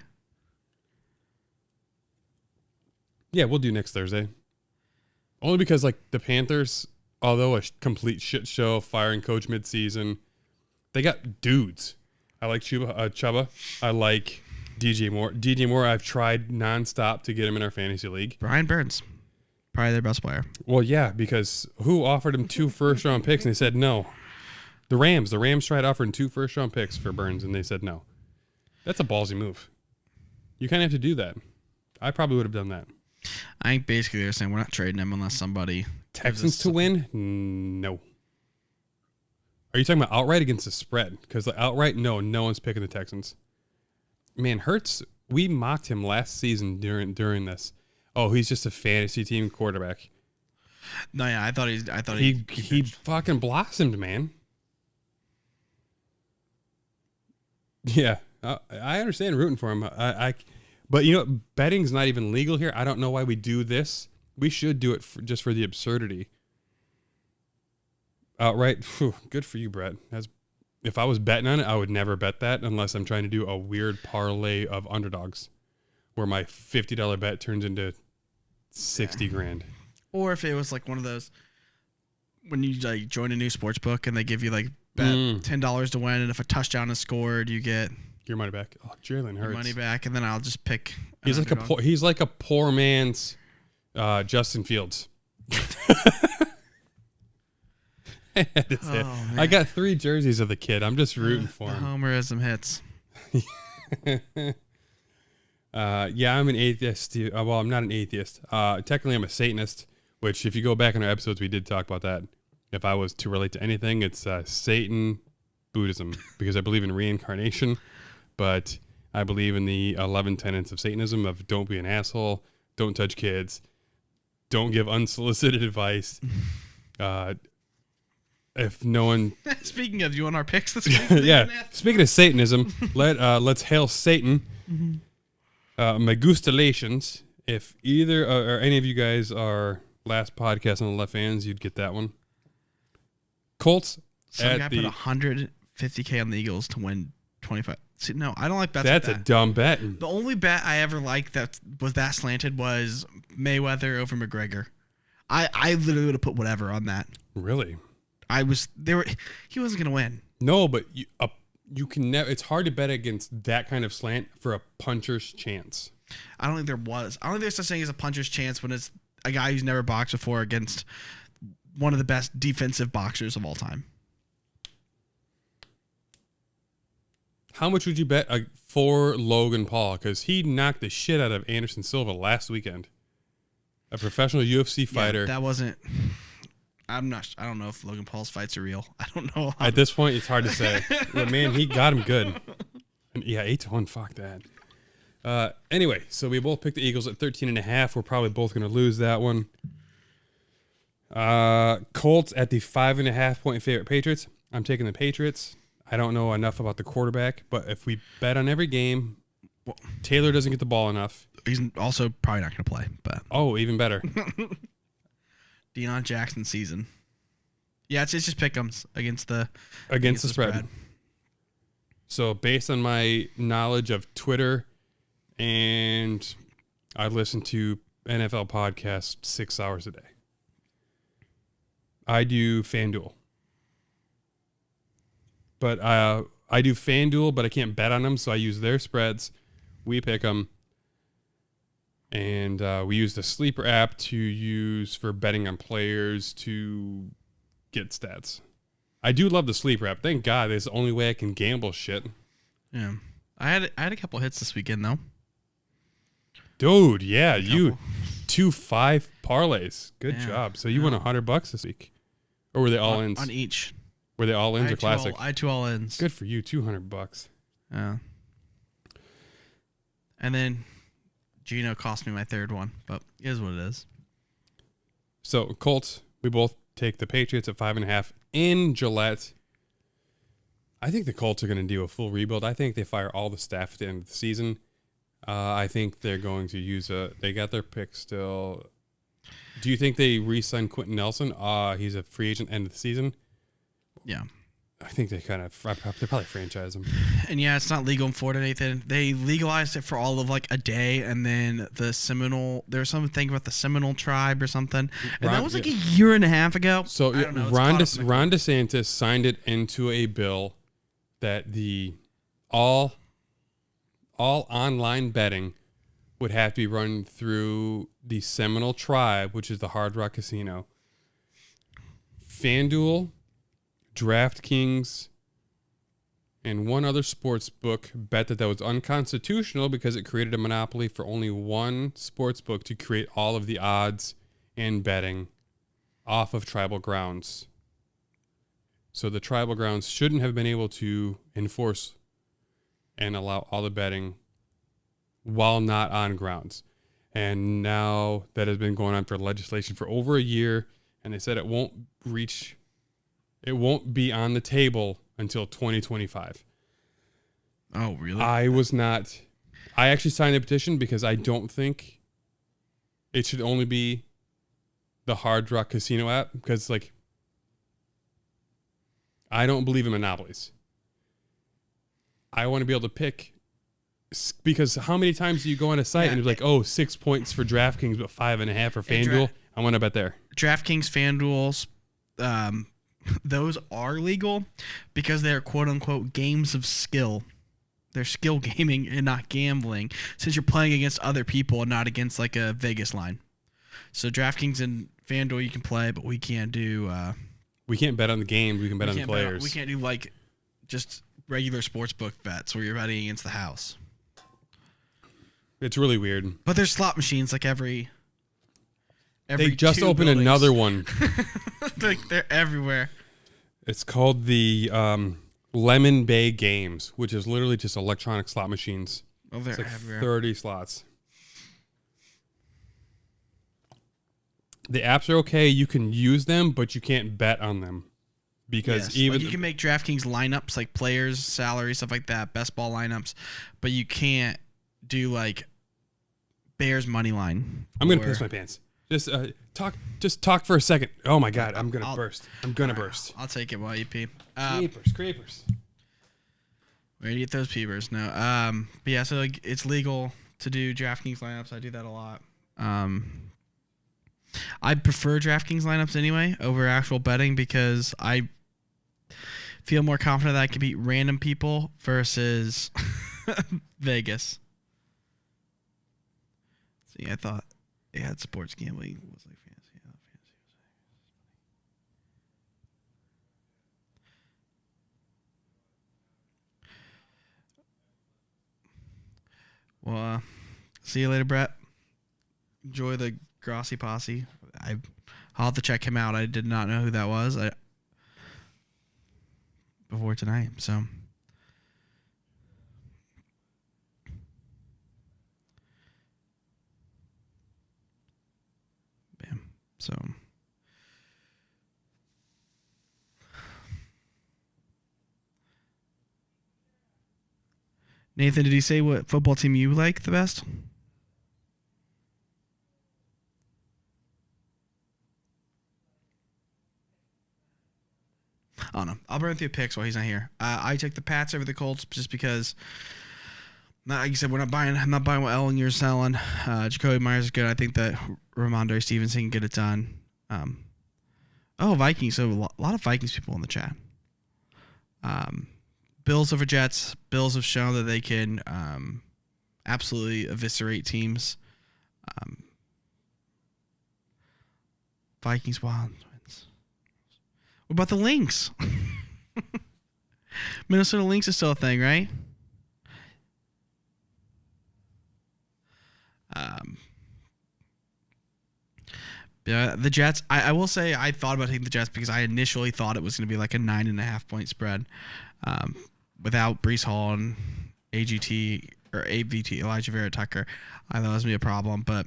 Yeah, we'll do next Thursday. Only because like the Panthers, although a complete shit show, firing coach midseason, they got dudes. I like Chuba. I like DJ Moore. DJ Moore, I've tried nonstop to get him in our fantasy league. Brian Burns, probably their best player. Well, yeah, because who offered him 2 first-round picks and they said no? The Rams. The Rams tried offering 2 first-round picks for Burns and they said no. That's a ballsy move. You kind of have to do that. I probably would have done that. I think basically they're saying we're not trading him unless somebody Texans to win? No. Are you talking about outright against the spread? Because outright, no one's picking the Texans. Man, Hurts, we mocked him last season during this. Oh, he's just a fantasy team quarterback. No, yeah, I thought he fucking blossomed, man. Yeah, I understand rooting for him. But you know, betting's not even legal here. I don't know why we do this. We should do it just for the absurdity. Outright, good for you, Brett. If I was betting on it, I would never bet that unless I'm trying to do a weird parlay of underdogs, where my $50 bet turns into $60,000. Or if it was like one of those when you like join a new sports book and they give you like bet $10 to win, and if a touchdown is scored, you get your money back. Oh, Jalen Hurts. Your money back, and then I'll just pick. He's like a poor man's Justin Fields. I got 3 jerseys of the kid. I'm just rooting for him. Homerism hits. Yeah, I'm an atheist. Well, I'm not an atheist. Technically, I'm a Satanist, which if you go back in our episodes, we did talk about that. If I was to relate to anything, it's Satan, Buddhism, because I believe in reincarnation, but I believe in the 11 tenets of Satanism of don't be an asshole, don't touch kids, don't give unsolicited advice. If no one... Speaking of, you want our picks this week? Yeah. Speaking of Satanism, let's hail Satan. My gustulations. If either or any of you guys are last podcast on the left hands, you'd get that one. Colts. Some guy put $150K on the Eagles to win 25. See, no, I don't like bets. That's like a dumb bet. The only bet I ever liked that was that slanted was Mayweather over McGregor. I literally would have put whatever on that. Really? He wasn't gonna win. No, but you can never. It's hard to bet against that kind of slant for a puncher's chance. I don't think there was. I don't think there's such thing as a puncher's chance when it's a guy who's never boxed before against one of the best defensive boxers of all time. How much would you bet for Logan Paul? Because he knocked the shit out of Anderson Silva last weekend. a professional UFC fighter. Yeah, that wasn't. I don't know if Logan Paul's fights are real. I don't know. At this point, it's hard to say. But man, he got him good. And yeah, 8-1. Fuck that. Anyway, so we both picked the Eagles at 13.5. We're probably both going to lose that one. Colts at the 5.5 point favorite Patriots. I'm taking the Patriots. I don't know enough about the quarterback, but if we bet on every game, Taylor doesn't get the ball enough. He's also probably not going to play. But even better. Deion Jackson season. Yeah, it's just pick'ems against the spread. So based on my knowledge of Twitter, and I listen to NFL podcasts 6 hours a day, I do FanDuel. But I do FanDuel, but I can't bet on them, so I use their spreads. We pick them. And we use the Sleeper app to use for betting on players to get stats. I do love the Sleeper app. Thank God, it's the only way I can gamble shit. Yeah, I had a couple hits this weekend though. Dude, yeah, you 2-5 parlays. Good job. So you won $100 this week, or were they all ins on each? Were they all ins or classic? I had 2 all ins. Good for you, $200. Yeah. And then Gino cost me my third one, but it is what it is. So Colts, we both take the Patriots at 5.5 in Gillette. I think the Colts are going to do a full rebuild. I think they fire all the staff at the end of the season. I think they're going to use they got their pick still. Do you think they re-sign Quentin Nelson? He's a free agent end of the season. Yeah. I think they probably franchise him. And yeah, it's not legal in Florida, Nathan. They legalized it for all of like a day, and then there was something about the Seminole tribe or something. And that was like a year and a half ago. So Ron DeSantis signed it into a bill that the all online betting would have to be run through the Seminole tribe, which is the Hard Rock Casino. FanDuel, DraftKings, and one other sports book bet that was unconstitutional because it created a monopoly for only one sports book to create all of the odds and betting off of tribal grounds. So the tribal grounds shouldn't have been able to enforce and allow all the betting while not on grounds. And now that has been going on for legislation for over a year, and they said it won't be on the table until 2025. Oh, really? I actually signed the petition because I don't think it should only be the Hard Rock Casino app, because I don't believe in monopolies. I want to be able to pick, because how many times do you go on a site and it's like, 6 points for DraftKings, but 5.5 for FanDuel? I want to bet there. DraftKings, FanDuel's, those are legal because they're quote unquote games of skill. They're skill gaming and not gambling, since you're playing against other people and not against like a Vegas line. So DraftKings and FanDuel you can play, but we can't do. We can't bet on the game. We can bet on the players. We can't do like just regular sportsbook bets where you're betting against the house. It's really weird. But there's slot machines like every they just opened buildings. Another one. Like they're everywhere. It's called the Lemon Bay Games, which is literally just electronic slot machines. Oh, they're it's like everywhere. 30 slots. The apps are okay. You can use them, but you can't bet on them. Because even you can make DraftKings lineups like players, salary, stuff like that, best ball lineups, but you can't do like Bears money line. I'm gonna piss my pants. Just talk for a second. Oh my God, I'm gonna burst. Burst. I'll take it while you pee. Creepers. Where do you get those peepers? No. But yeah, so like it's legal to do DraftKings lineups. I do that a lot. I prefer DraftKings lineups anyway over actual betting because I feel more confident that I can beat random people versus Vegas. See, I thought it had sports gambling. It was like fantasy. Well, see you later, Brett. Enjoy the Grossi Posse. I'll have to check him out. I did not know who that was before tonight. So, bam. So, Nathan, did he say what football team you like the best? I don't know. I'll run through picks while he's not here. I took the Pats over the Colts just because, like you said, I'm not buying what Ellinger's selling. Jacoby Myers is good. I think that Ramondre Stevenson can get it done. Vikings. So a lot of Vikings people in the chat. Bills over Jets. Bills have shown that they can absolutely eviscerate teams. Vikings, Wild. What about the Lynx? Minnesota Lynx is still a thing, right? Yeah, the Jets. I will say I thought about taking the Jets because I initially thought it was going to be like a 9.5 point spread without Breece Hall and AGT or AVT, Elijah Vera Tucker. I thought it was going to be a problem, but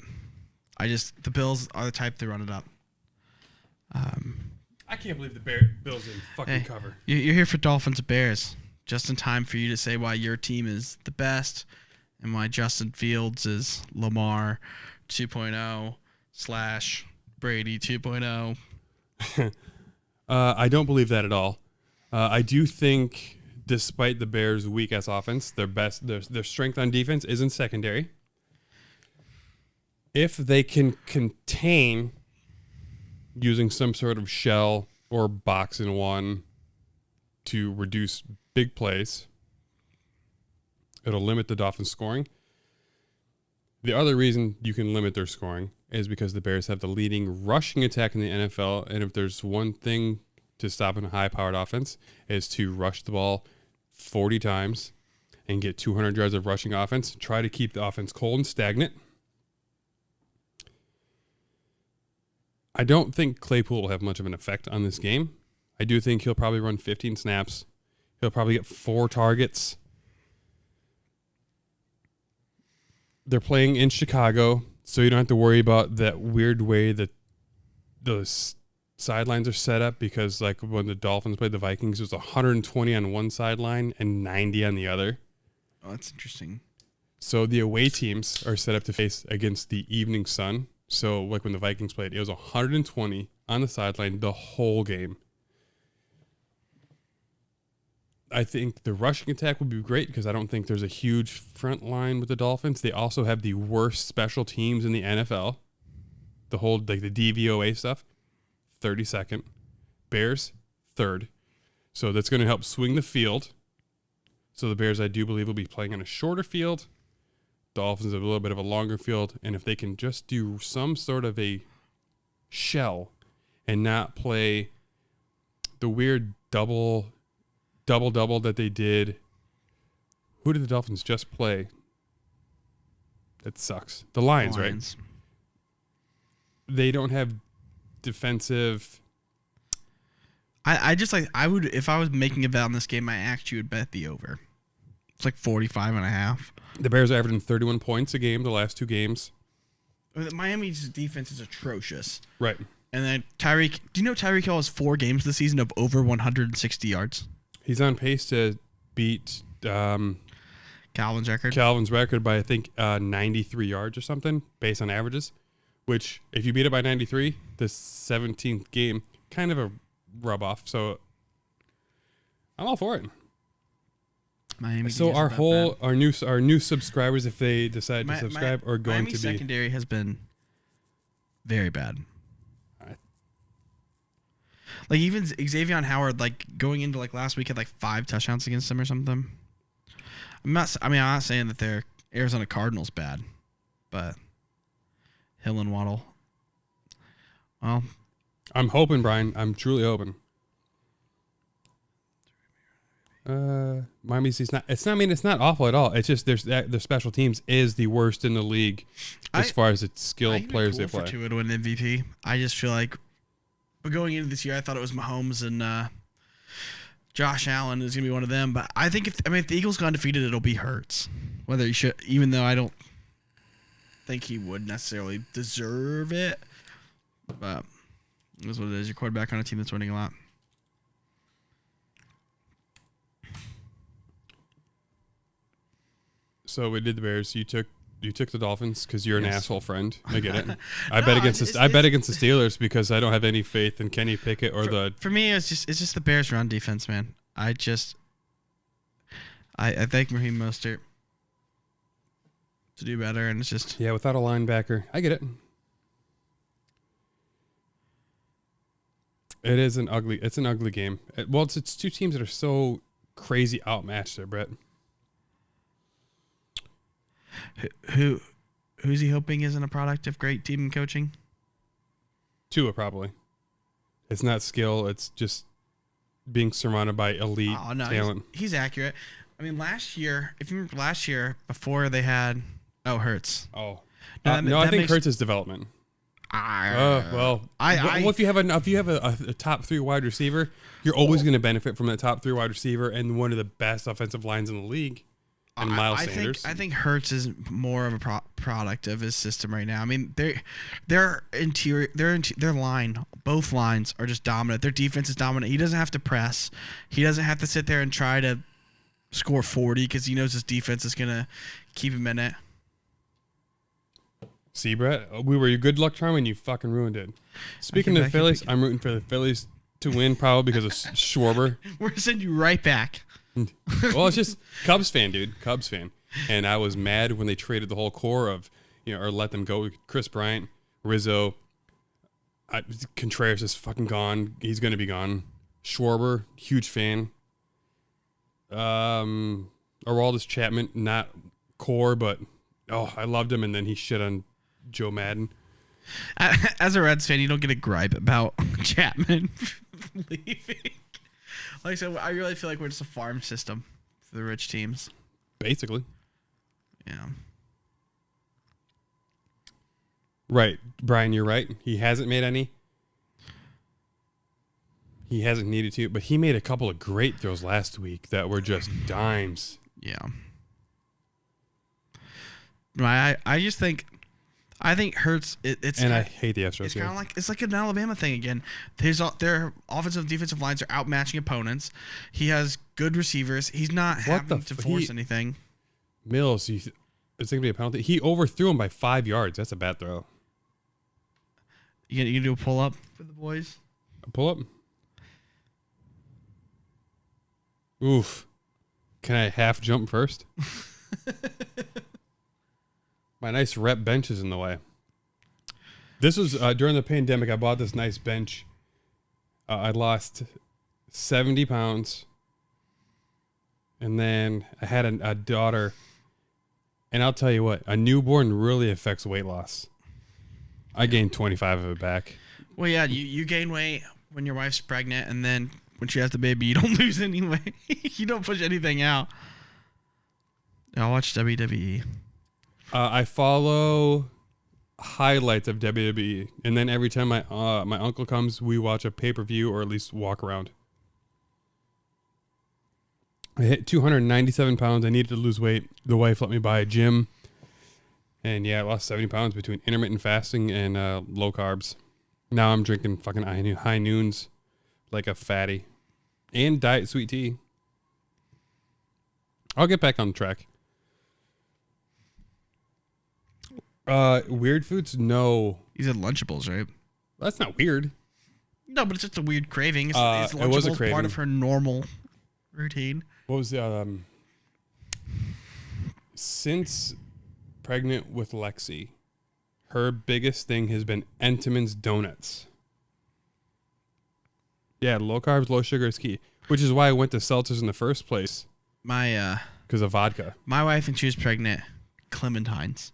the Bills are the type to run it up. I can't believe the Bills didn't fucking cover. You're here for Dolphins and Bears, just in time for you to say why your team is the best and why Justin Fields is Lamar 2.0 / Brady 2.0. I don't believe that at all. I do think, despite the Bears' weak-ass offense, their strength on defense is in secondary. If they can contain using some sort of shell or box in one to reduce big plays, it'll limit the Dolphins' scoring. The other reason you can limit their scoring is because the Bears have the leading rushing attack in the NFL, and if there's one thing to stop in a high-powered offense is to rush the ball 40 times and get 200 yards of rushing offense. Try to keep the offense cold and stagnant. I don't think Claypool will have much of an effect on this game. I do think he'll probably run 15 snaps. He'll probably get 4 targets. They're playing in Chicago, so you don't have to worry about that weird way that the sidelines are set up, because like when the Dolphins played the Vikings, it was 120 on one sideline and 90 on the other. Oh, that's interesting. So the away teams are set up to face against the evening sun. So, like when the Vikings played, it was 120 on the sideline the whole game. I think the rushing attack would be great because I don't think there's a huge front line with the Dolphins. They also have the worst special teams in the NFL. The whole, like the DVOA stuff, 32nd. Bears, 3rd. So that's going to help swing the field. So the Bears, I do believe, will be playing on a shorter field. Dolphins have a little bit of a longer field, and if they can just do some sort of a shell and not play the weird double that they did. Who did the Dolphins just play? That sucks. The Lions, right? They don't have defensive. I would, if I was making a bet on this game, I actually would bet the over. It's like 45.5. The Bears are averaging 31 points a game the last 2 games. Miami's defense is atrocious. Right. And then do you know Tyreek Hill has 4 games this season of over 160 yards? He's on pace to beat Calvin's record. By, I think, 93 yards or something, based on averages. Which, if you beat it by 93, the 17th game, kind of a rub off. So, I'm all for it. Miami so our new subscribers, if they decide to subscribe, are going Miami's to be secondary has been very bad. Like even Xavier Howard, like going into like last week, had like 5 touchdowns against them or something. I'm not saying that their Arizona Cardinals bad, but Hill and Waddle. Well, I'm hoping, Brian. I'm truly hoping. Miami's it's not. I mean, it's not awful at all. It's just their special teams is the worst in the league as far as its skilled players they play. For Tua to win MVP. I just feel like, but going into this year, I thought it was Mahomes and Josh Allen is gonna be one of them. But I think if the Eagles go undefeated, it'll be Hurts. Whether he should, even though I don't think he would necessarily deserve it, but that's what it is. Your quarterback on a team that's winning a lot. So we did the Bears. You took the Dolphins because you're an asshole friend. I get it. I No, bet against the Steelers because I don't have any faith in Kenny Pickett or For me, it's just the Bears' run defense, man. I thank Raheem Mostert to do better, and it's just without a linebacker. I get it. It's an ugly game. Well, it's two teams that are so crazy outmatched there, Brett. Who's he hoping isn't a product of great team coaching? Tua, probably. It's not skill. It's just being surrounded by elite talent. He's accurate. I mean, last year, if you remember last year, before they had Hurts. Oh, No, I think Hurts is development. If you have a top 3 wide receiver, you're always going to benefit from that top 3 wide receiver and one of the best offensive lines in the league. And Miles Sanders. I think Hurts is more of a product of his system right now. I mean, their line, both lines are just dominant. Their defense is dominant. He doesn't have to press. He doesn't have to sit there and try to score 40 because he knows his defense is going to keep him in it. See, Brett, we were your good luck charm and you fucking ruined it. Speaking of the Phillies, I'm rooting for the Phillies to win probably because of Schwarber. We're going to send you right back. Well, it's just Cubs fan, dude. Cubs fan. And I was mad when they traded the whole core of, or let them go. Chris Bryant, Rizzo, Contreras is fucking gone. He's going to be gone. Schwarber, huge fan. Aroldis Chapman, not core, but I loved him. And then he shit on Joe Madden. As a Reds fan, you don't get a gripe about Chapman leaving. Like I said, I really feel like we're just a farm system for the rich teams. Basically. Yeah. Right. Brian, you're right. He hasn't made any. He hasn't needed to, but he made a couple of great throws last week that were just dimes. Yeah. I think Hurts. I hate the Astros. It's kind of like an Alabama thing again. Their offensive and defensive lines are outmatching opponents. He has good receivers. He's not having to force anything. Mills, it's going to be a penalty. He overthrew him by 5 yards. That's a bad throw. You gonna do a pull up for the boys? A pull up. Oof. Can I half jump first? My nice rep bench is in the way. This was during the pandemic. I bought this nice bench. I lost 70 pounds. And then I had a daughter. And I'll tell you what, a newborn really affects weight loss. I gained 25 of it back. Well, yeah, you gain weight when your wife's pregnant. And then when she has the baby, you don't lose any weight. You don't push anything out. I'll watch WWE. I follow highlights of WWE, and then every time my uncle comes, we watch a pay-per-view or at least walk around. I hit 297 pounds. I needed to lose weight. The wife let me buy a gym, and I lost 70 pounds between intermittent fasting and low carbs. Now I'm drinking fucking high noons like a fatty, and diet sweet tea. I'll get back on track. Weird foods? No. You said Lunchables, right? That's not weird. No, but it's just a weird craving. It's it was a Lunchables craving. part of her normal routine. What was the since pregnant with Lexi, her biggest thing has been Entenmann's donuts. Yeah, low carbs, low sugar is key, which is why I went to seltzers in the first place. Because of vodka. My wife, when she was pregnant, clementines.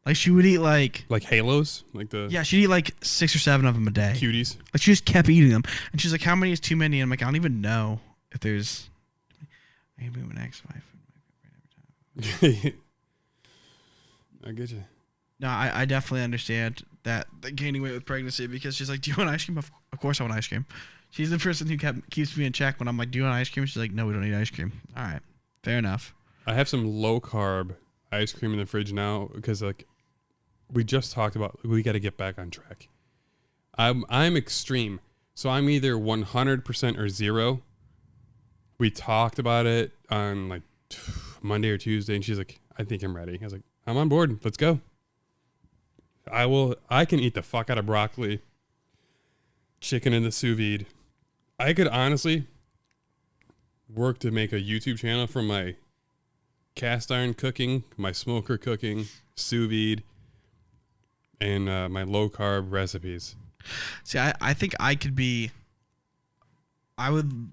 Like she would eat like Halos, she'd eat like 6 or 7 of them a day. Cuties. Like she just kept eating them, and she's like, "How many is too many?" And I'm like, "I don't even know if there's." Maybe my ex-wife. I get you. No, I definitely understand that gaining weight with pregnancy because she's like, "Do you want ice cream?" Of course, I want ice cream. She's the person who keeps me in check when I'm like, "Do you want ice cream?" She's like, "No, we don't need ice cream." All right, fair enough. I have some low carb ice cream in the fridge now because like we just talked about, we got to get back on track. I'm extreme, so I'm either 100% or 0. We talked about it on like Monday or Tuesday, and she's like, "I think I'm ready." I was like, "I'm on board. Let's go." I can eat the fuck out of broccoli, chicken in the sous vide. I could honestly work to make a YouTube channel from my cast iron cooking, my smoker cooking, sous vide, and my low carb recipes. See, I think I would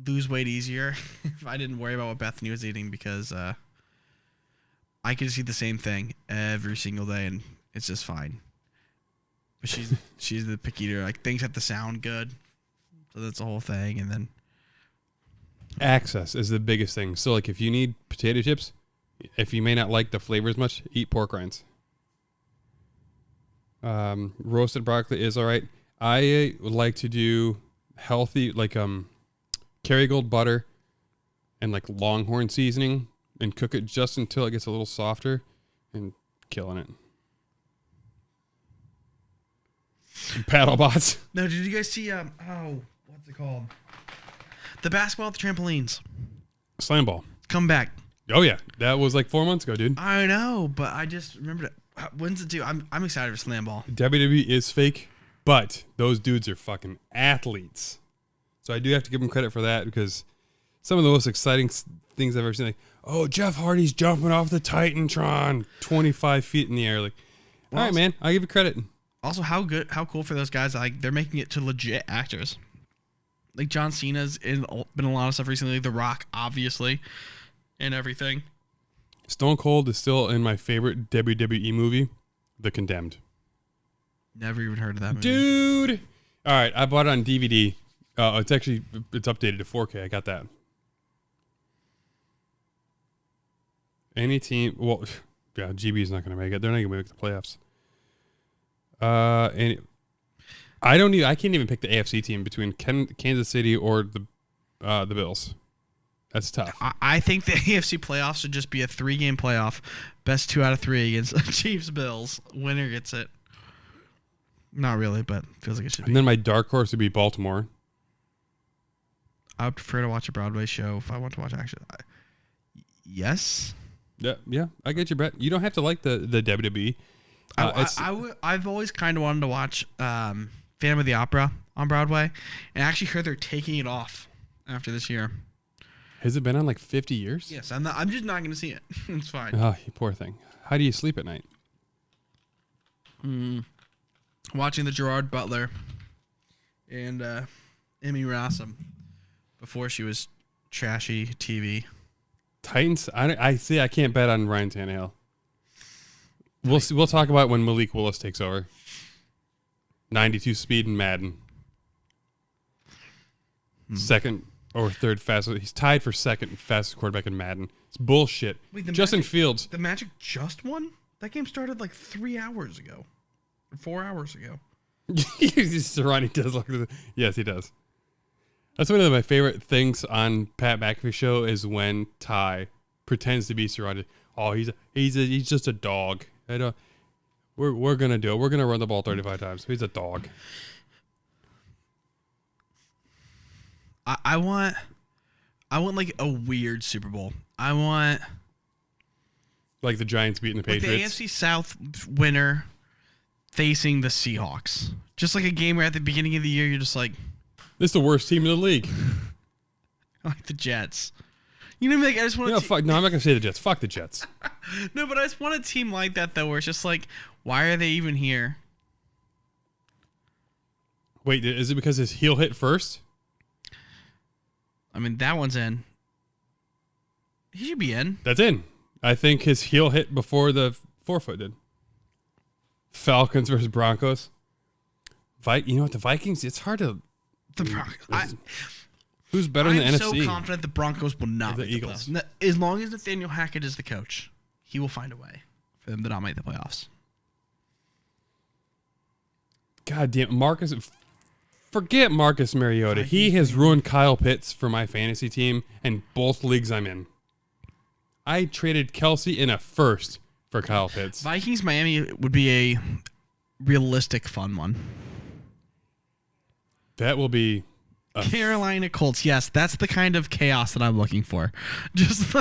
lose weight easier if I didn't worry about what Bethany was eating because I could just eat the same thing every single day and it's just fine. But she's the picky eater. Like things have to sound good, so that's the whole thing. And then access is the biggest thing. So like if you need potato chips, if you may not like the flavor as much, eat pork rinds. Roasted broccoli is all right. I would like to do healthy, like Kerrygold butter and like Longhorn seasoning and cook it just until it gets a little softer and killing it. Paddle bots. no, did you guys see what's it called? The basketball at the trampolines. Slam ball. Come back. Oh yeah, that was like 4 months ago, dude. I know, but I just remembered it. When's it due? I'm excited for slam ball. WWE is fake, but those dudes are fucking athletes. So I do have to give them credit for that because some of the most exciting things I've ever seen, like, oh, Jeff Hardy's jumping off the Titantron 25 feet in the air. Like, all right, man, I'll give you credit. Also, how cool for those guys. Like, they're making it to legit actors. Like, John Cena's been a lot of stuff recently. The Rock, obviously, and everything. Stone Cold is still in my favorite WWE movie, The Condemned. Never even heard of that movie. Dude! All right, I bought it on DVD. It's updated to 4K. I got that. Any team, well, yeah, GB's not going to make it. They're not going to make the playoffs. And I can't even pick the AFC team between Kansas City or the Bills. That's tough. I think the AFC playoffs should just be a 3-game playoff. Best 2 out of 3 against Chiefs, Bills. Winner gets it. Not really, but feels like it should be. And then my dark horse would be Baltimore. I would prefer to watch a Broadway show if I want to watch action. Yes. Yeah, I get you, Brett. You don't have to like the WWE. I've always kind of wanted to watch Phantom of the Opera on Broadway, and I actually heard they're taking it off after this year. Has it been on like 50 years? Yes, I'm just not going to see it. It's fine. Oh, you poor thing. How do you sleep at night? Watching the Gerard Butler and Emmy Rossum before she was trashy TV. Titans. I see. I can't bet on Ryan Tannehill. We'll talk about it when Malik Willis takes over. 92 speed in Madden. Second or third fastest. He's tied for second fastest quarterback in Madden. It's bullshit. Wait, Justin Fields. The Magic just won? That game started like 3 hours ago. Or 4 hours ago. Ronnie does look. Yes, he does. That's one of my favorite things on Pat McAfee's show is when Ty pretends to be surrounded. Oh, he's just a dog. We're gonna do it. We're gonna run the ball 35 times. He's a dog. I want like a weird Super Bowl. I want like the Giants beating the Patriots. The AFC South winner facing the Seahawks. Just like a game where at the beginning of the year you're just like, this is the worst team in the league. Like the Jets. You know what I mean? Like, I just want no, I'm not gonna say the Jets. Fuck the Jets. No, but I just want a team like that though, where it's just like, why are they even here? Wait, is it because his heel hit first? I mean, that one's in. He should be in. That's in. I think his heel hit before the forefoot did. Falcons versus Broncos. You know what? The Vikings, it's hard to... Who's better in the I'm NFC? so confident the Broncos will not The make the Eagles. playoffs. As long as Nathaniel Hackett is the coach, he will find a way for them to not make the playoffs. God damn, forget Marcus Mariota. He has ruined Kyle Pitts for my fantasy team and both leagues I'm in. I traded Kelsey in a first for Kyle Pitts. Vikings Miami would be a realistic fun one. That will be Carolina Colts, yes, that's the kind of chaos that I'm looking for. Just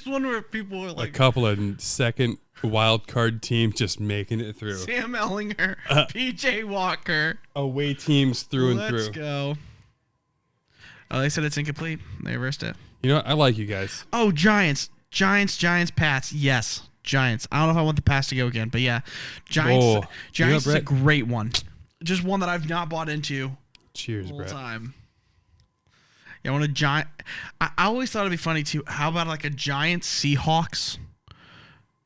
one where people are a like couple of second wild card teams just making it through. Sam Ellinger, PJ Walker. Away teams through and Let's through. go. Oh, they said it's incomplete. They reversed it. You know what? I like you guys. Oh, Giants, Pats. Yes, Giants. I don't know if I want the Pats to go again, but yeah, Giants. Oh, Giants you know, is a great one. Just one that I've not bought into Cheers, the whole Brett. time. Yeah, I want a Giant. I always thought it'd be funny too. How about like a Giants Seahawks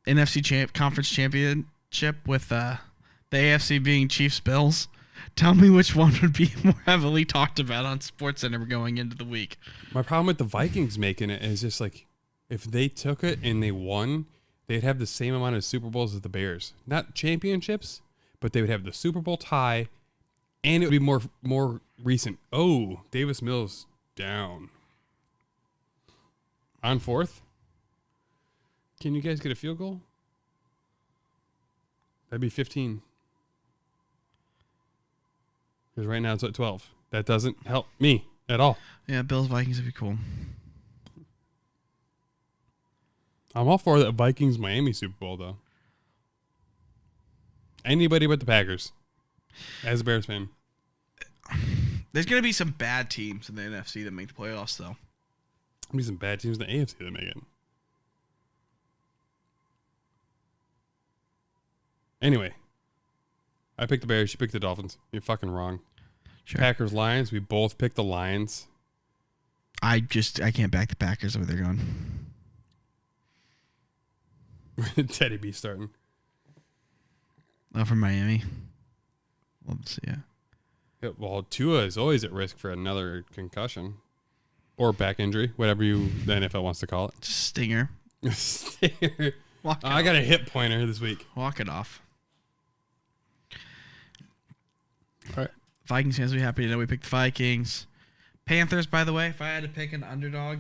NFC conference championship with the AFC being Chiefs Bills? Tell me which one would be more heavily talked about on SportsCenter going into the week. My problem with the Vikings making it is just like, if they took it and they won, they'd have the same amount of Super Bowls as the Bears. Not championships, but they would have the Super Bowl tie, and it would be more recent. Oh, Davis Mills down. On fourth? Can you guys get a field goal? That'd be 15. Because right now it's at 12. That doesn't help me at all. Yeah, Bills Vikings would be cool. I'm all for the Vikings Miami Super Bowl, though. Anybody but the Packers. As a Bears fan. There's gonna be some bad teams in the NFC that make the playoffs, though. There'll be some bad teams in the AFC that make it. Anyway, I picked the Bears. You picked the Dolphins. You're fucking wrong. Sure. Packers Lions. We both picked the Lions. I can't back the Packers the way they're going. Teddy B starting. Oh, from Miami. Let's see. Yeah. Yeah, well, Tua is always at risk for another concussion or back injury, whatever the NFL wants to call it. Stinger. Walk it I got off. a hip pointer this week. Walk it off. All right. Vikings fans will be happy to know we picked the Vikings. Panthers, by the way, if I had to pick an underdog,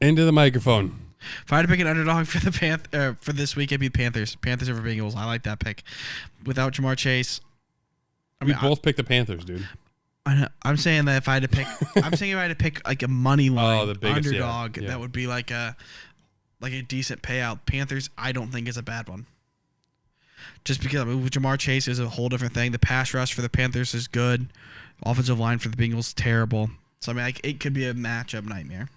Into the microphone. if I had to pick an underdog for the for this week, it'd be Panthers. Panthers over Bengals. I like that pick. Without Jamar Chase, We both picked the Panthers, dude. I'm saying that if I had to pick, like a money line the biggest, underdog, yeah. that would be like a decent payout. Panthers, I don't think is a bad one. Just because Jamar Chase is a whole different thing. The pass rush for the Panthers is good. Offensive line for the Bengals terrible. So I mean, it could be a matchup nightmare.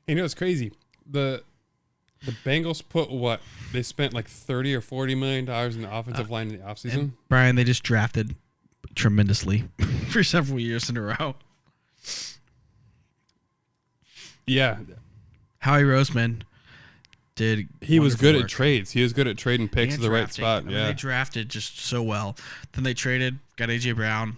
You know, it's crazy. The Bengals put what? They spent like $30 or $40 million in the offensive line in the offseason. And Brian, they just drafted tremendously for several years in a row. Yeah. Howie Roseman did. He was wonderful good work. at trades. He was good at trading picks And to the right drafting. spot. I mean, Yeah. they drafted just so well. Then they traded, got A.J. Brown.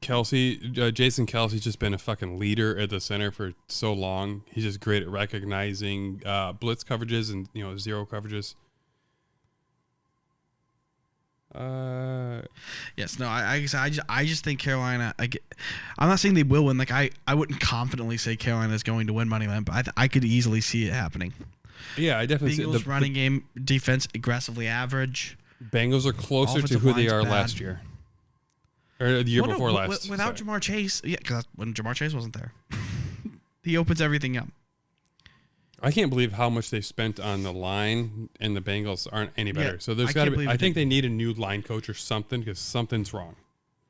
Jason Kelsey's just been a fucking leader at the center for so long. He's just great at recognizing blitz coverages and zero coverages. Yes, no, I just think Carolina. I'm not saying they will win. Like I wouldn't confidently say Carolina is going to win Moneyline, but I could easily see it happening. Yeah, I definitely see Bengals running game defense aggressively average. Bengals are closer to Offensive who they line's are bad. last year. Or the year Well, no, before last. without sorry. Jamar Chase, yeah, because when Jamar Chase wasn't there, he opens everything up. I can't believe how much they spent on the line, and the Bengals aren't any better. Yeah, So there's I got can't to be. believe I it think did. they need a new line coach or something because something's wrong.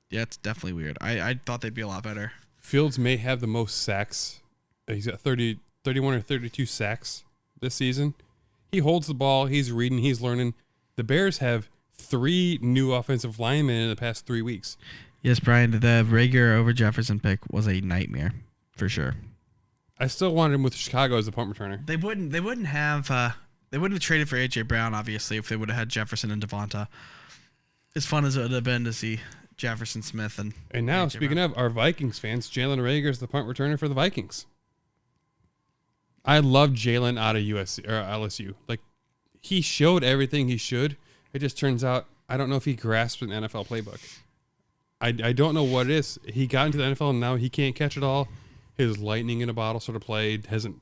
Yeah, it's definitely weird. I thought they'd be a lot better. Fields may have the most sacks. He's got 31 or 32 sacks this season. He holds the ball. He's reading. He's learning. The Bears have 3 new offensive linemen in the past 3 weeks. Yes, Brian, the Rager over Jefferson pick was a nightmare for sure. I still wanted him with Chicago as a punt returner. They wouldn't have traded for A.J. Brown, obviously, if they would have had Jefferson and Devonta. As fun as it would have been to see Jefferson Smith and now, AJ speaking Brown. of our Vikings fans, Jalen Reagor is the punt returner for the Vikings. I love Jalen out of USC or LSU. Like, he showed everything he should. It just turns out I don't know if he grasped an NFL playbook. I don't know what it is. He got into the NFL and now he can't catch it all. His lightning in a bottle sort of play hasn't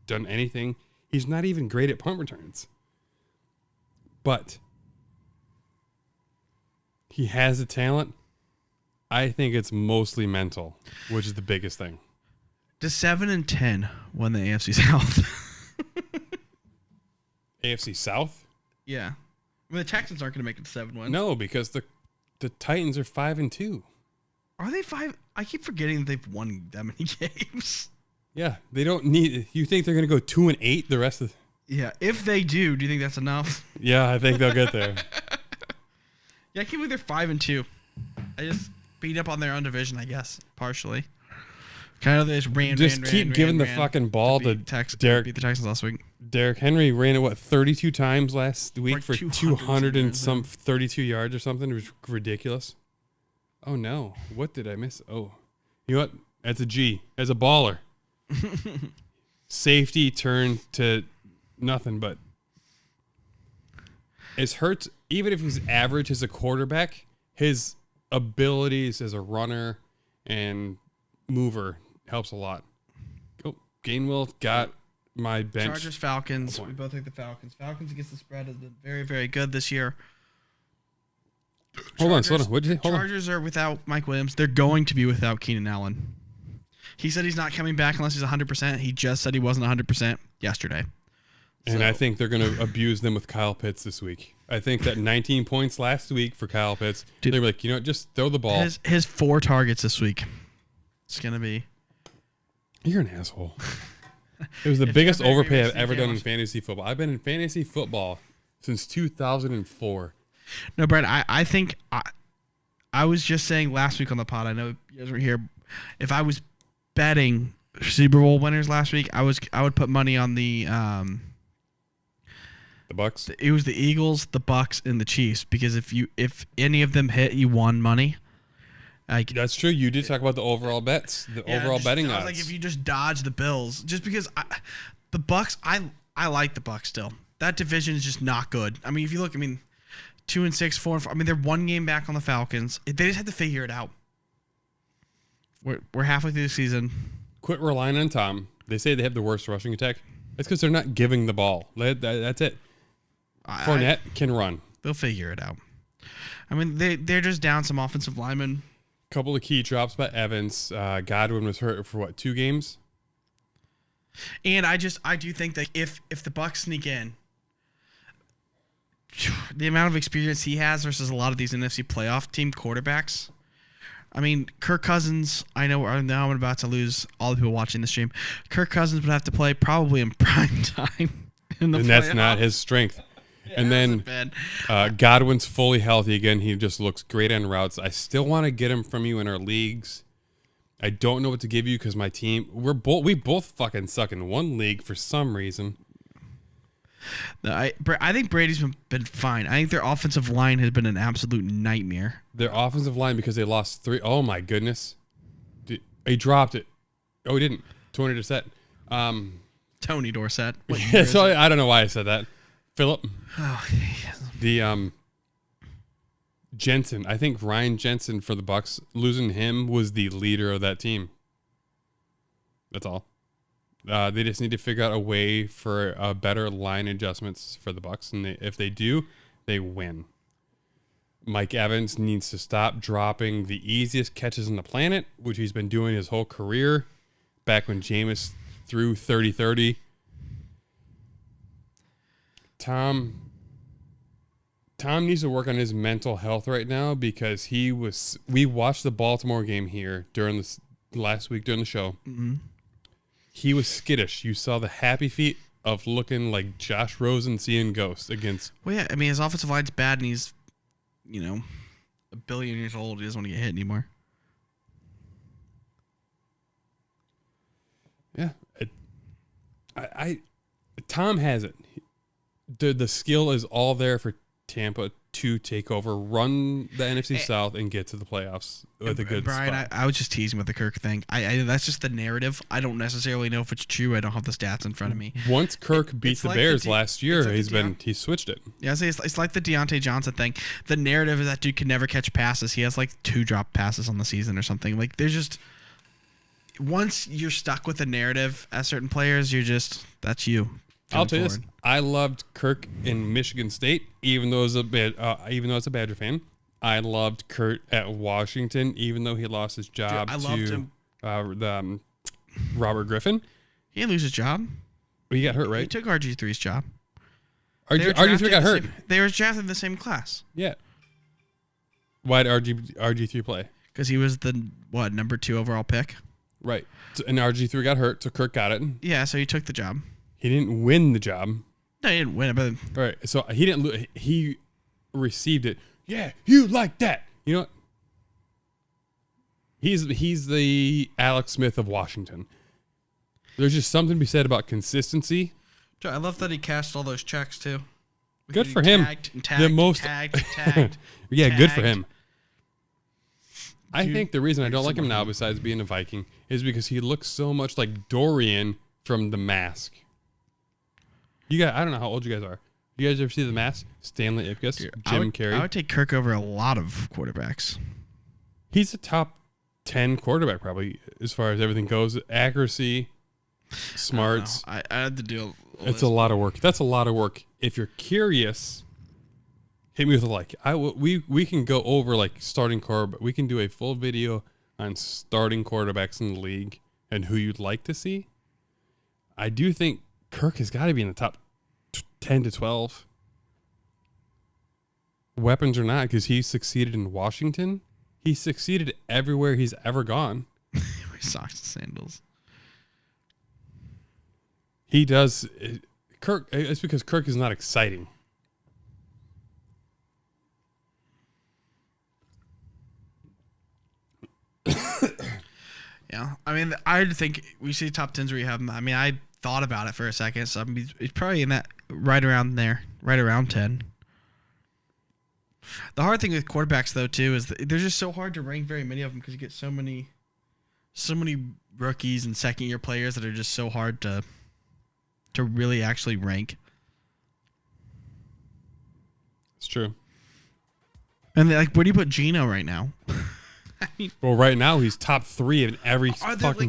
done anything. He's not even great at punt returns. But he has the talent. I think it's mostly mental, which is the biggest thing. Does 7-10 win the AFC South? AFC South? Yeah. I mean, the Texans aren't going to make it to 7 wins. No, because the Titans are 5-2. Are they 5? I keep forgetting that they've won that many games. Yeah, they don't need. You think they're going to go 2-8 the rest of? Yeah, if they do you think that's enough? Yeah, I think they'll get there. Yeah, I can't believe they're 5-2. I just beat up on their own division, I guess, partially. Kind of just ran. Keep giving the fucking ball to Derek. Beat the Texans last week. Derrick Henry ran it 32 times last week Like for 200 and some 32 yards or something. It was ridiculous. Oh no! What did I miss? Oh, you know what? That's a G. As a baller, safety turned to nothing but. As Hurts, even if he's average as a quarterback, his abilities as a runner and mover helps a lot. Oh, Gainwell got my bench. Chargers, Falcons. We both take the Falcons. Falcons against the spread has been very, very good this year. Hold on. What did you say? Hold on. Chargers are without Mike Williams. They're going to be without Keenan Allen. He said he's not coming back unless he's 100%. He just said he wasn't 100% yesterday. And I think they're going to abuse them with Kyle Pitts this week. I think that 19 points last week for Kyle Pitts, Dude, they were like, just throw the ball. His 4 targets this week. It's going to be. You're an asshole. It was the biggest overpay I've ever done in fantasy football. I've been in fantasy football since 2004. No, Brad, I think I was just saying last week on the pod, I know you guys were here. If I was betting Super Bowl winners last week, I would put money on the Bucks. It was the Eagles, the Bucks, and the Chiefs because if any of them hit, you won money. That's true. You did talk about the overall bets, overall betting odds. Like if you just dodge the Bills, just because the Bucks, I like the Bucks still. That division is just not good. I mean, if you look, 2-6, 4-4. I mean, they're 1 game back on the Falcons. They just have to figure it out. We're halfway through the season. Quit relying on Tom. They say they have the worst rushing attack. That's because they're not giving the ball. That's it. Fournette can run. They'll figure it out. I mean, they're just down some offensive linemen. Couple of key drops by Evans. Godwin was hurt for 2 games? And I do think that if the Bucks sneak in, the amount of experience he has versus a lot of these NFC playoff team quarterbacks. I mean, Kirk Cousins, now I'm about to lose all the people watching the stream. Kirk Cousins would have to play probably in prime time in the playoffs. That's not his strength. And then Godwin's fully healthy again. He just looks great on routes. I still want to get him from you in our leagues. I don't know what to give you because my team, we both fucking suck in one league for some reason. No, I think Brady's been fine. I think their offensive line has been an absolute nightmare. Their offensive line, because they lost 3. Oh my goodness. He dropped it. Oh, he didn't. Tony Dorsett. Tony Dorsett. Yeah, so I don't know why I said that. Philip. Oh, yes. The Jensen. I think Ryan Jensen for the Bucks, losing him was the leader of that team. That's all. They just need to figure out a way for better line adjustments for the Bucks, and if they do, they win. Mike Evans needs to stop dropping the easiest catches on the planet, which he's been doing his whole career. Back when Jameis threw 30-30. Tom needs to work on his mental health right now because we watched the Baltimore game here during this last week during the show. Mm-hmm. He was skittish. You saw the happy feet of looking like Josh Rosen seeing ghosts against. Well, yeah. I mean, his offensive line's bad, and he's, 1 billion years old. He doesn't want to get hit anymore. Yeah, Tom has it. The skill is all there for Tampa to take over, run the NFC South, and get to the playoffs with a good Brian, spot. I was just teasing with the Kirk thing. I that's just the narrative. I don't necessarily know if it's true. I don't have the stats in front of me. Once Kirk beat it's the like Bears the last year, it's like he switched it. Yeah, I say it's like the Deontay Johnson thing. The narrative is that dude can never catch passes. He has like 2 drop passes on the season or something. Like there's just once you're stuck with a narrative as certain players, that's you. I'll tell you this: I loved Kirk in Michigan State, even though as a Badger fan. I loved Kurt at Washington, even though he lost his job to Robert Griffin. He didn't lose his job. He got hurt, right? He took RG3's job. RG3 got hurt. They were drafted in the same class. Yeah. Why did RG3 play? Because he was the number 2 overall pick. Right. So, and RG3 got hurt, so Kirk got it. Yeah, so he took the job. He didn't win the job. No, he didn't win it, but Right. So he didn't. He received it. Yeah, you like that. You know what? He's the Alex Smith of Washington. There's just something to be said about consistency. I love that he cashed all those checks too. Good for him. Tagged. Yeah, good for him. I think the reason I don't like him now, besides being a Viking, is because he looks so much like Dorian from The Mask. I don't know how old you guys are. You guys ever see The Mask? Stanley Ipkiss, Jim Carrey. I would take Kirk over a lot of quarterbacks. He's a top 10 quarterback probably as far as everything goes. Accuracy, smarts. I had to do It's a lot of work. That's a lot of work. If you're curious, hit me with a like. We can go over like starting quarterback. We can do a full video on starting quarterbacks in the league and who you'd like to see. I do think Kirk has got to be in the top 10 to 12. Weapons or not, because he succeeded in Washington. He succeeded everywhere he's ever gone. Socks and sandals. He does. Kirk. It's because Kirk is not exciting. Yeah, I mean, I think we see top 10s where you have him. I mean, I thought about it for a second, so he's probably in that right around there, right around 10. The hard thing with quarterbacks, though, too, is they're just so hard to rank very many of them because you get so many rookies and second-year players that are just so hard to really actually rank. It's true. And like, where do you put Geno right now? I mean, Well, right now he's top 3 in every are there fucking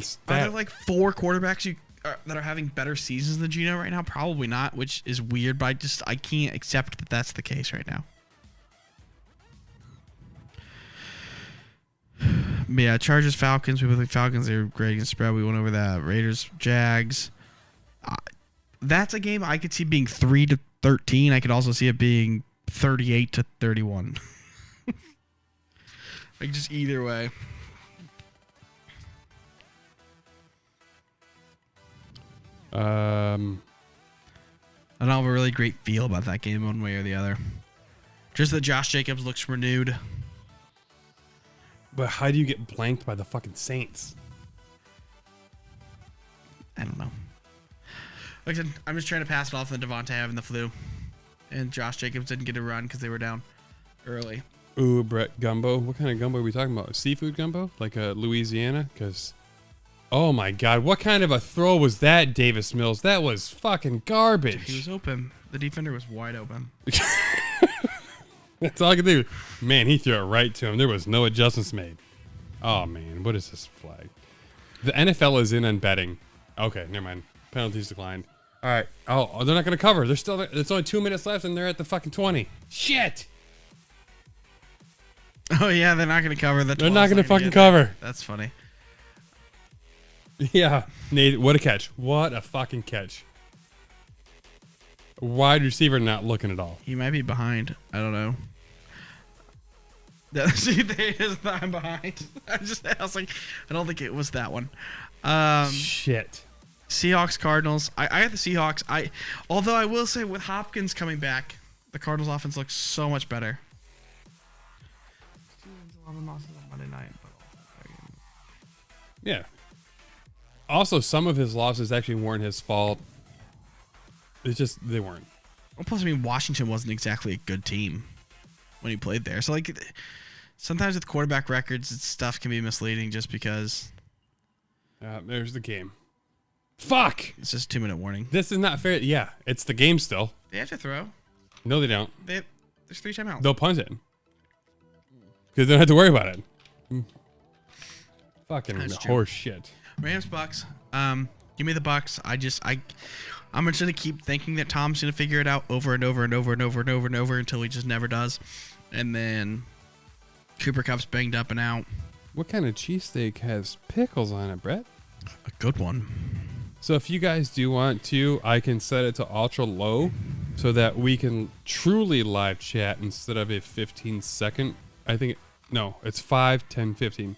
like stat. 4 quarterbacks that are having better seasons than Geno right now? Probably not, which is weird. But I can't accept that that's the case right now. But yeah, Chargers, Falcons. We both think Falcons. They're great against spread. We went over that. Raiders, Jags. That's a game I could see being 3-13. I could also see it being 38-31. Like just either way. I don't have a really great feel about that game one way or the other. Just that Josh Jacobs looks renewed. But how do you get blanked by the fucking Saints? I don't know. Like I said, I'm just trying to pass it off on Devontae having the flu. And Josh Jacobs didn't get a run because they were down early. Ooh, Brett gumbo. What kind of gumbo are we talking about? Seafood gumbo? Like Louisiana? Because, oh my God, what kind of a throw was that, Davis Mills? That was fucking garbage. He was open. The defender was wide open. That's all I can do. Man, he threw it right to him. There was no adjustments made. Oh, man, what is this flag? The NFL is in on betting. Okay, never mind. Penalties declined. All right. Oh, they're not going to cover. There's only 2 minutes left, and they're at the fucking 20. Shit. Oh, yeah, they're not going to cover. They're not going to fucking cover. That's funny. Yeah. Nate, what a catch. What a fucking catch. Wide receiver not looking at all. He might be behind. I don't know. See, there is I'm behind. I was like, I don't think it was that one. Shit. Seahawks, Cardinals. I have the Seahawks. Although I will say with Hopkins coming back, the Cardinals offense looks so much better. 11 losses on Monday night. Yeah. Also, some of his losses actually weren't his fault. It's just they weren't. Well, plus, I mean, Washington wasn't exactly a good team. when he played there. So like sometimes with quarterback records, stuff can be misleading just because. There's the game. Fuck! It's just a 2-minute warning. This is not fair. Yeah, it's the game still. They have to throw. No, they don't. There's 3 timeouts. They'll punt it. Because they don't have to worry about it. Fucking horse shit. Rams Bucks. Give me the Bucks. I'm just gonna keep thinking that Tom's gonna figure it out over and over and over and over and over and over until he just never does. And then Cooper Kupp's banged up and out. What kind of cheesesteak has pickles on it, Brett? A good one. So if you guys do want to, I can set it to ultra low so that we can truly live chat instead of a 15-second. It's 5, 10, 15.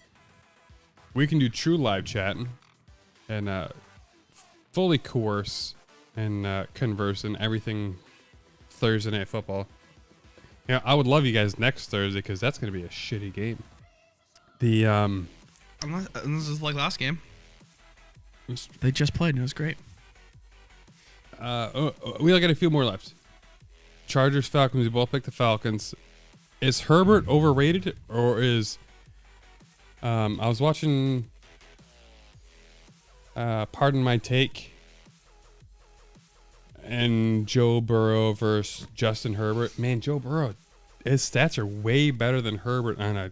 We can do true live chat and fully coerce and converse and everything Thursday Night Football. Yeah, I would love you guys next Thursday because that's going to be a shitty game. Unless this is like last game. They just played and it was great. We only got a few more left. Chargers, Falcons. We both picked the Falcons. Is Herbert overrated or is... I was watching Pardon My Take and Joe Burrow versus Justin Herbert. Man, Joe Burrow, his stats are way better than Herbert on a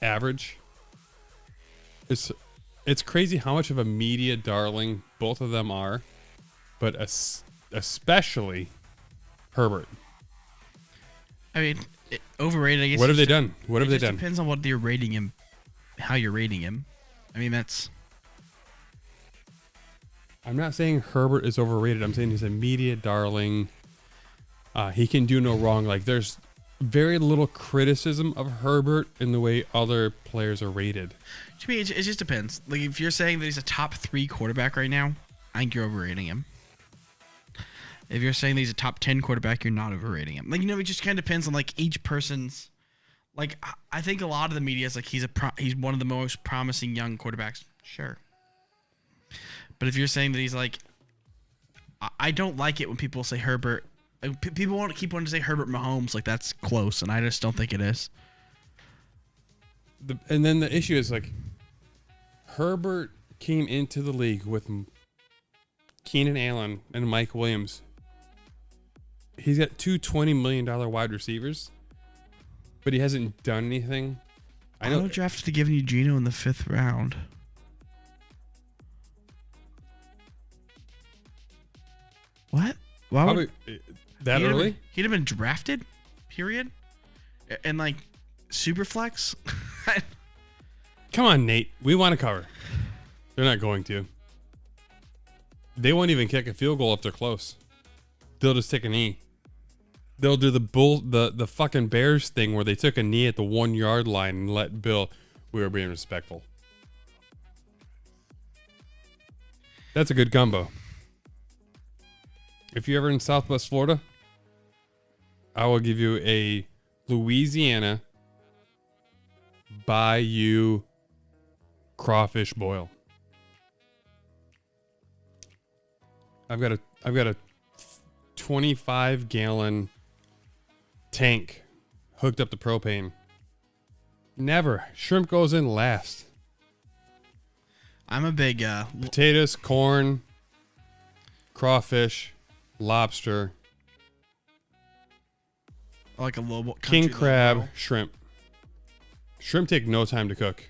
average. It's crazy how much of a media darling both of them are, but especially Herbert. I mean, overrated, I guess. What have they done? What have they done? It depends on what you're rating him, how you're rating him. I mean, that's... I'm not saying Herbert is overrated. I'm saying he's a media darling. He can do no wrong. Like, there's very little criticism of Herbert in the way other players are rated. To me, it just depends. Like, if you're saying that he's a top 3 quarterback right now, I think you're overrating him. If you're saying that he's a top 10 quarterback, you're not overrating him. Like, it just kind of depends on, like, each person's... Like, I think a lot of the media is like, he's one of the most promising young quarterbacks. Sure. But if you're saying that he's like... I don't like it when people say Herbert... Like, people want to keep wanting to say Herbert Mahomes, like that's close, and I just don't think it is. And then the issue is, like, Herbert came into the league with Keenan Allen and Mike Williams. He's got 2 $20 million wide receivers, but he hasn't done anything. I know drafted to give you Gino in the 5th round. What? Why Probably that early? He'd have been drafted, period. And like Superflex. Come on, Nate. We want to cover. They're not going to. They won't even kick a field goal if they're close. They'll just take a knee. They'll do the fucking Bears thing where they took a knee at the 1 yard line and let Bill. We were being respectful. That's a good gumbo. If you're ever in Southwest Florida, I will give you a Louisiana Bayou crawfish boil. I've got a 25-gallon tank hooked up to propane. Never. Shrimp goes in last. I'm a big potatoes, corn, crawfish, lobster, like a low king crab, shrimp. Shrimp take no time to cook.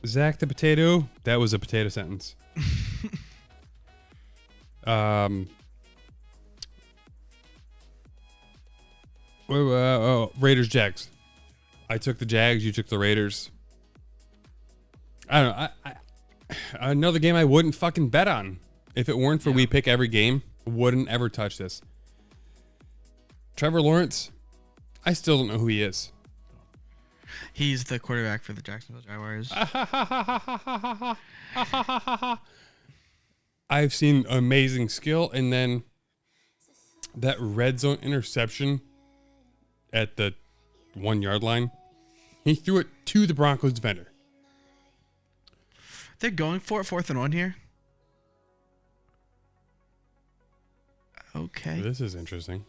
Zach the potato. That was a potato sentence. Raiders Jags. I took the Jags. You took the Raiders. I don't know. Another game I wouldn't fucking bet on if it weren't for we pick every game. Wouldn't ever touch this. Trevor Lawrence. I still don't know who he is. He's the quarterback for the Jacksonville Jaguars. I've seen amazing skill, and then that red zone interception at the 1 yard line. He threw it to the Broncos defender. They're going for it, 4th and 1 here. Okay. This is interesting.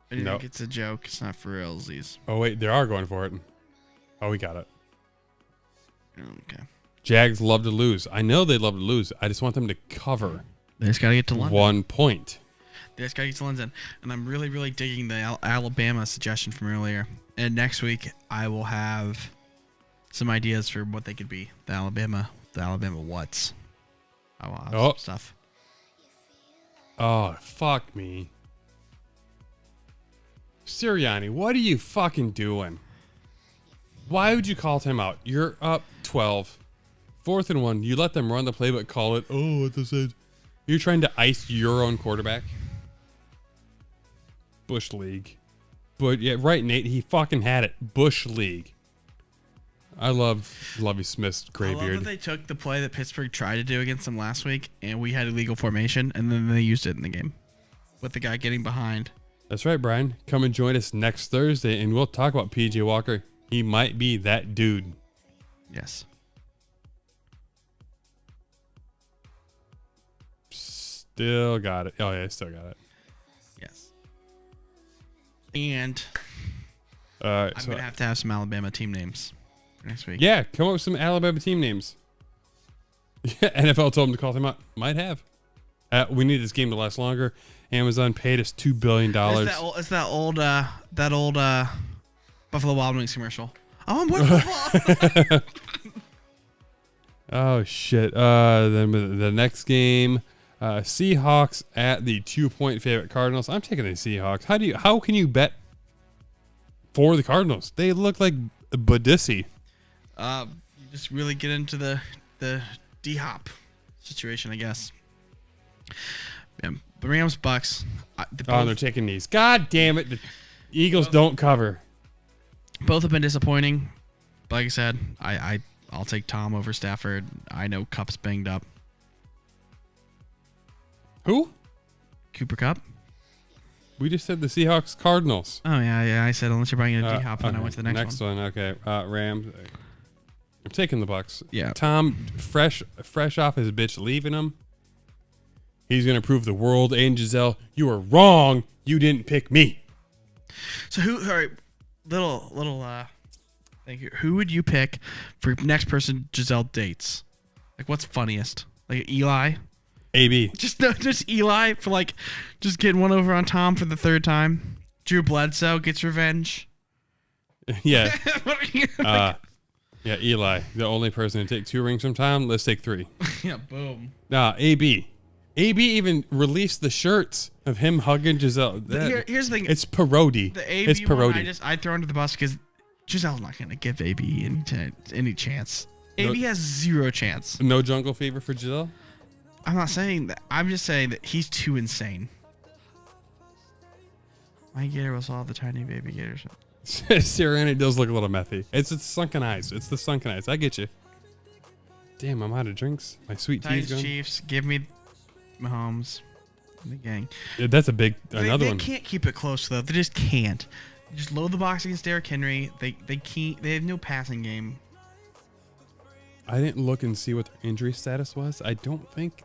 I think Nope. it's a joke. It's not for realsies. Oh, wait. They are going for it. Oh, we got it. Okay. Jags love to lose. I know they love to lose. I just want them to cover They just got to get to London. 1 point. They just got to get to London. And I'm really, really digging the Alabama suggestion from earlier. And next week, I will have some ideas for what they could be. The Alabama what's. I will have some stuff. Oh, fuck me. Sirianni, what are you fucking doing? Why would you call timeout? You're up 12. 4th and 1. You let them run the play, but call it. Oh, what this is. You're trying to ice your own quarterback. Bush League. But yeah, right, Nate. He fucking had it. Bush League. I love Lovie Smith's gray I love beard. that they took the play that Pittsburgh tried to do against them last week, and we had illegal formation, and then they used it in the game with the guy getting behind. That's right, Brian. Come and join us next Thursday, and we'll talk about PJ Walker. He might be that dude. Yes. Still got it. Oh, yeah, still got it. Yes. And I'm I'm going to have some Alabama team names for next week. Yeah, come up with some Alabama team names. Yeah, NFL told him to call them out. Might have. We need this game to last longer. Amazon paid us $2 billion. It's that old Buffalo Wild Wings commercial. Oh, I'm with football. Oh, shit. Then the next game, Seahawks at the 2-point favorite Cardinals. I'm taking the Seahawks. How can you bet for the Cardinals? They look like Badissi. You just really get into the D-Hop situation, I guess. Yeah, the Rams, Bucks. They're taking these. God damn it. The Eagles don't cover. Both have been disappointing. Like I said, I'll take Tom over Stafford. I know Kupp's banged up. Who? Cooper Kupp? We just said the Seahawks Cardinals. Oh, yeah. I said unless you're bringing a D-Hop, then I went to the next one. Okay. Rams. I'm taking the Bucks. Yeah. Tom, fresh off his bitch leaving him. He's going to prove the world and Giselle, you were wrong. You didn't pick me. So all right, thank you. Who would you pick for next person Giselle dates? Like, what's funniest? Like Eli? AB. Just Eli for just getting one over on Tom for the 3rd time. Drew Bledsoe gets revenge. Yeah. Yeah, Eli. The only person to take 2 rings from Tom. Let's take 3. Yeah, boom. Nah, AB. AB even released the shirts of him hugging Giselle. Here's the thing. It's parody. The AB it's parody. one, I throw under the bus because Giselle's not going to give AB any chance. AB has 0 chance. No jungle fever for Giselle? I'm not saying that. I'm just saying that he's too insane. My gator will solve the tiny baby gators. Sirianni does look a little methy. It's the sunken eyes. It's the sunken eyes. I get you. Damn, I'm out of drinks. My sweet tea's Titans, gone. Chiefs, give me Mahomes and the gang. Yeah, that's another they one. Can't keep it close though. They just can't. Just load the box against Derrick Henry. They can't. They have no passing game. I didn't look and see what their injury status was. I don't think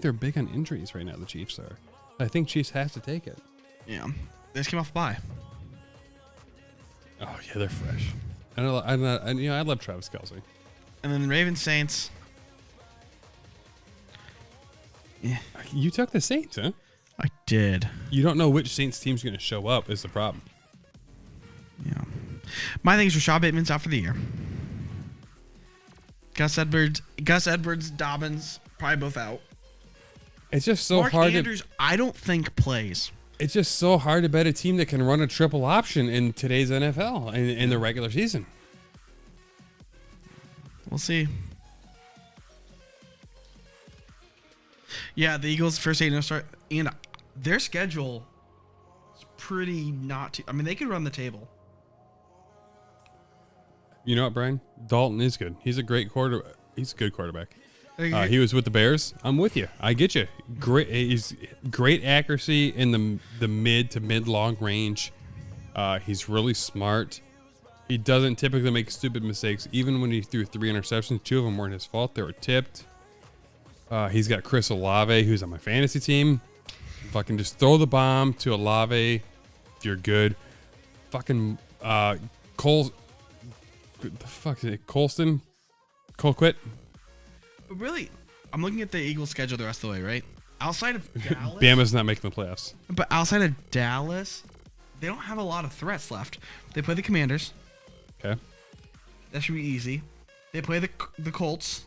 they're big on injuries right now. The Chiefs are. I think Chiefs have to take it. Yeah, they just came off a bye. Oh yeah, they're fresh. I love Travis Kelce. And then Ravens, Saints. Yeah, You took the Saints, huh? I did. You don't know which Saints team's going to show up is the problem. Yeah. My thing is Rashad Bateman's out for the year. Gus Edwards, Dobbins, probably both out. It's just so Mark hard Andrews, I don't think plays. It's just so hard to bet a team that can run a triple option in today's NFL in the regular season. We'll see. Yeah, the Eagles first 8-0 start, and their schedule is pretty not too. I mean, they could run the table. You know what, Brian? Dalton is good. He's a great quarterback. He's a good quarterback. He was with the Bears. I'm with you. I get you. Great. He's great accuracy in the mid to mid long range. He's really smart. He doesn't typically make stupid mistakes. Even when he threw 3 interceptions, 2 of them weren't his fault. They were tipped. He's got Chris Olave, who's on my fantasy team. Fucking just throw the bomb to Olave if you're good. Fucking Cole. The fuck is it? Colston? Colquitt? But really, I'm looking at the Eagles' schedule the rest of the way, right? Outside of Dallas, Bama's not making the playoffs. but outside of Dallas, they don't have a lot of threats left. They play the Commanders. Okay. That should be easy. They play the Colts.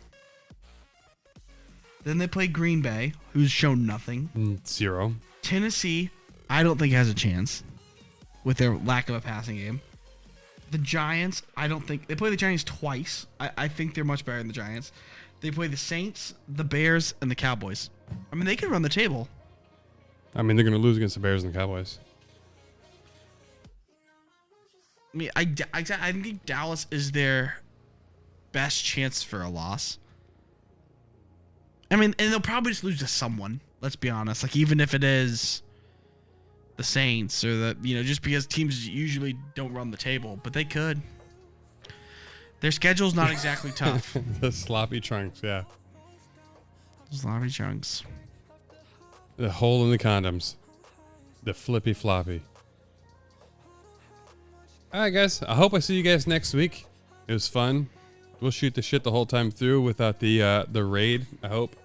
Then they play Green Bay, who's shown nothing. 0. Tennessee, I don't think has a chance with their lack of a passing game. The Giants, I don't think they play the Giants twice. I think they're much better than the Giants. They play the Saints, the Bears, and the Cowboys. I mean, they could run the table. I mean, they're going to lose against the Bears and the Cowboys. I mean, I think Dallas is their best chance for a loss. I mean, and they'll probably just lose to someone. Let's be honest. Like, even if it is the Saints or just because teams usually don't run the table, but they could. Their schedule's not exactly tough. The sloppy trunks, yeah. Sloppy chunks. The hole in the condoms. The flippy floppy. All right, guys. I hope I see you guys next week. It was fun. We'll shoot the shit the whole time through without the raid, I hope.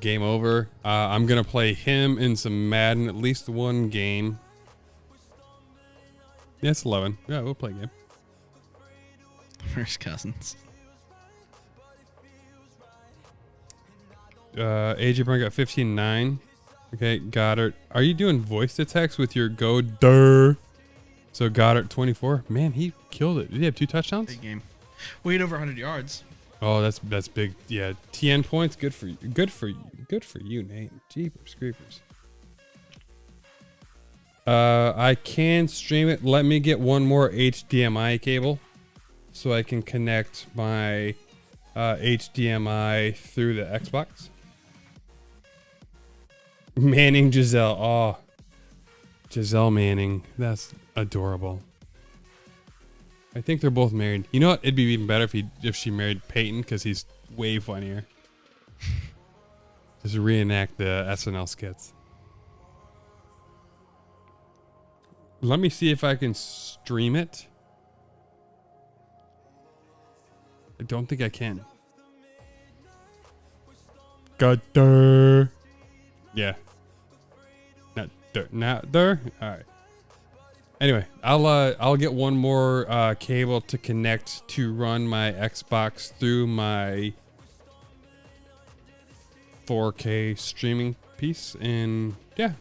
Game over. I'm going to play him in some Madden, at least one game. Yeah, it's 11. Yeah, we'll play a game. First Cousins. AJ Brown got 15-9. Okay, Goddard. Are you doing voice to text with your go-der? So Goddard 24. Man, he killed it. Did he have 2 touchdowns? Big game. We had over 100 yards. Oh, that's big. Yeah, 10 points. Good for you. Good for you, Nate. Jeepers creepers. I can stream it. Let me get one more HDMI cable so I can connect my HDMI through the Xbox. Manning Giselle. Oh, Giselle Manning. That's adorable. I think they're both married. You know what? It'd be even better if she married Peyton because he's way funnier. Just reenact the SNL skits. Let me see if I can stream it. I don't think I can. Gutter. Yeah. Not there. All right. Anyway, I'll get one more cable to connect to run my Xbox through my 4K streaming piece, and yeah,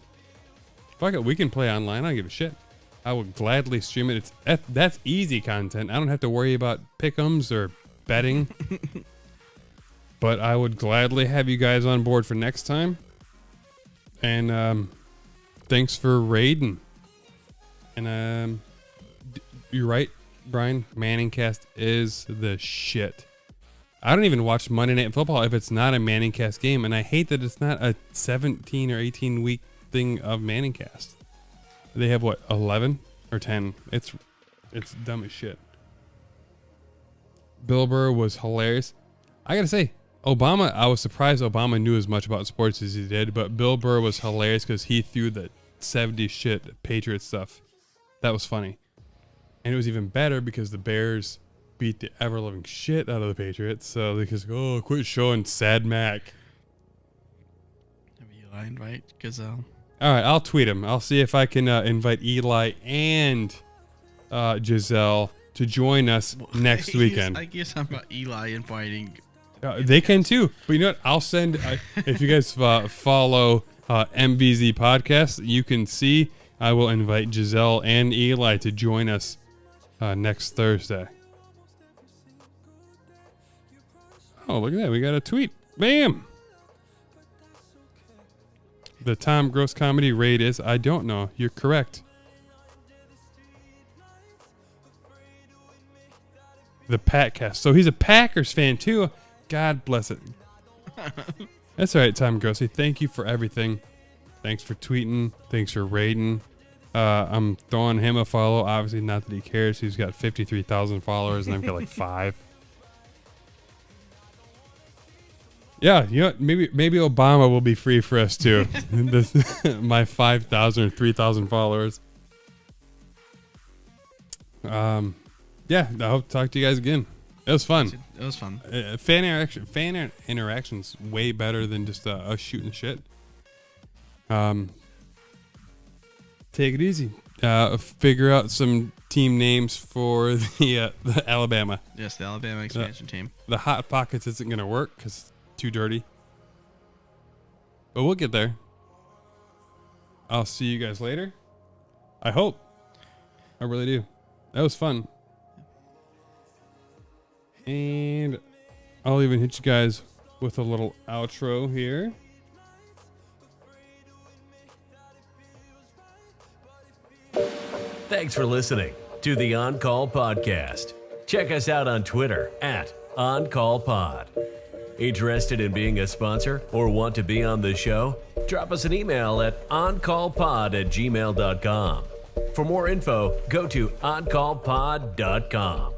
fuck it, we can play online. I don't give a shit. I would gladly stream it. That's easy content. I don't have to worry about pick'ems or betting. But I would gladly have you guys on board for next time. And thanks for raiding. And you're right, Brian. Manningcast is the shit. I don't even watch Monday Night Football if it's not a Manningcast game, and I hate that it's not a 17 or 18 week thing of Manningcast. They have what, 11 or 10? It's dumb as shit. Bill Burr was hilarious. I gotta say, Obama. I was surprised Obama knew as much about sports as he did, but Bill Burr was hilarious because he threw the 70s shit Patriot stuff. That was funny. And it was even better because the Bears beat the ever-loving shit out of the Patriots. So they just go, oh, quit showing sad Mac. Have Eli invite Gazelle? All right, I'll tweet him. I'll see if I can invite Eli and Giselle to join us next weekend. I guess I'm about Eli inviting. They can too. But you know what? I'll send, if you guys follow MVZ Podcast, you can see I will invite Giselle and Eli to join us next Thursday. Oh, look at that. We got a tweet. Bam! The Tom Gross comedy raid is, I don't know. You're correct. The Patcast. So he's a Packers fan too. God bless it. That's all right, Tom Grossy. Thank you for everything. Thanks for tweeting. Thanks for raiding. I'm throwing him a follow. Obviously, not that he cares. He's got 53,000 followers, and I've got like 5. Yeah, you know, maybe Obama will be free for us too. My 5,000 or 3,000 followers. Yeah, I'll talk to you guys again. It was fun. It was fun. Fan interaction's way better than just us shooting shit. Take it easy. Figure out some team names for the Alabama. Yes, the Alabama expansion team. The Hot Pockets isn't going to work because it's too dirty. But we'll get there. I'll see you guys later. I hope. I really do. That was fun. And I'll even hit you guys with a little outro here. Thanks for listening to the On Call Podcast. Check us out on Twitter @OnCallPod. Interested in being a sponsor or want to be on the show? Drop us an email at oncallpod@gmail.com. For more info, go to oncallpod.com.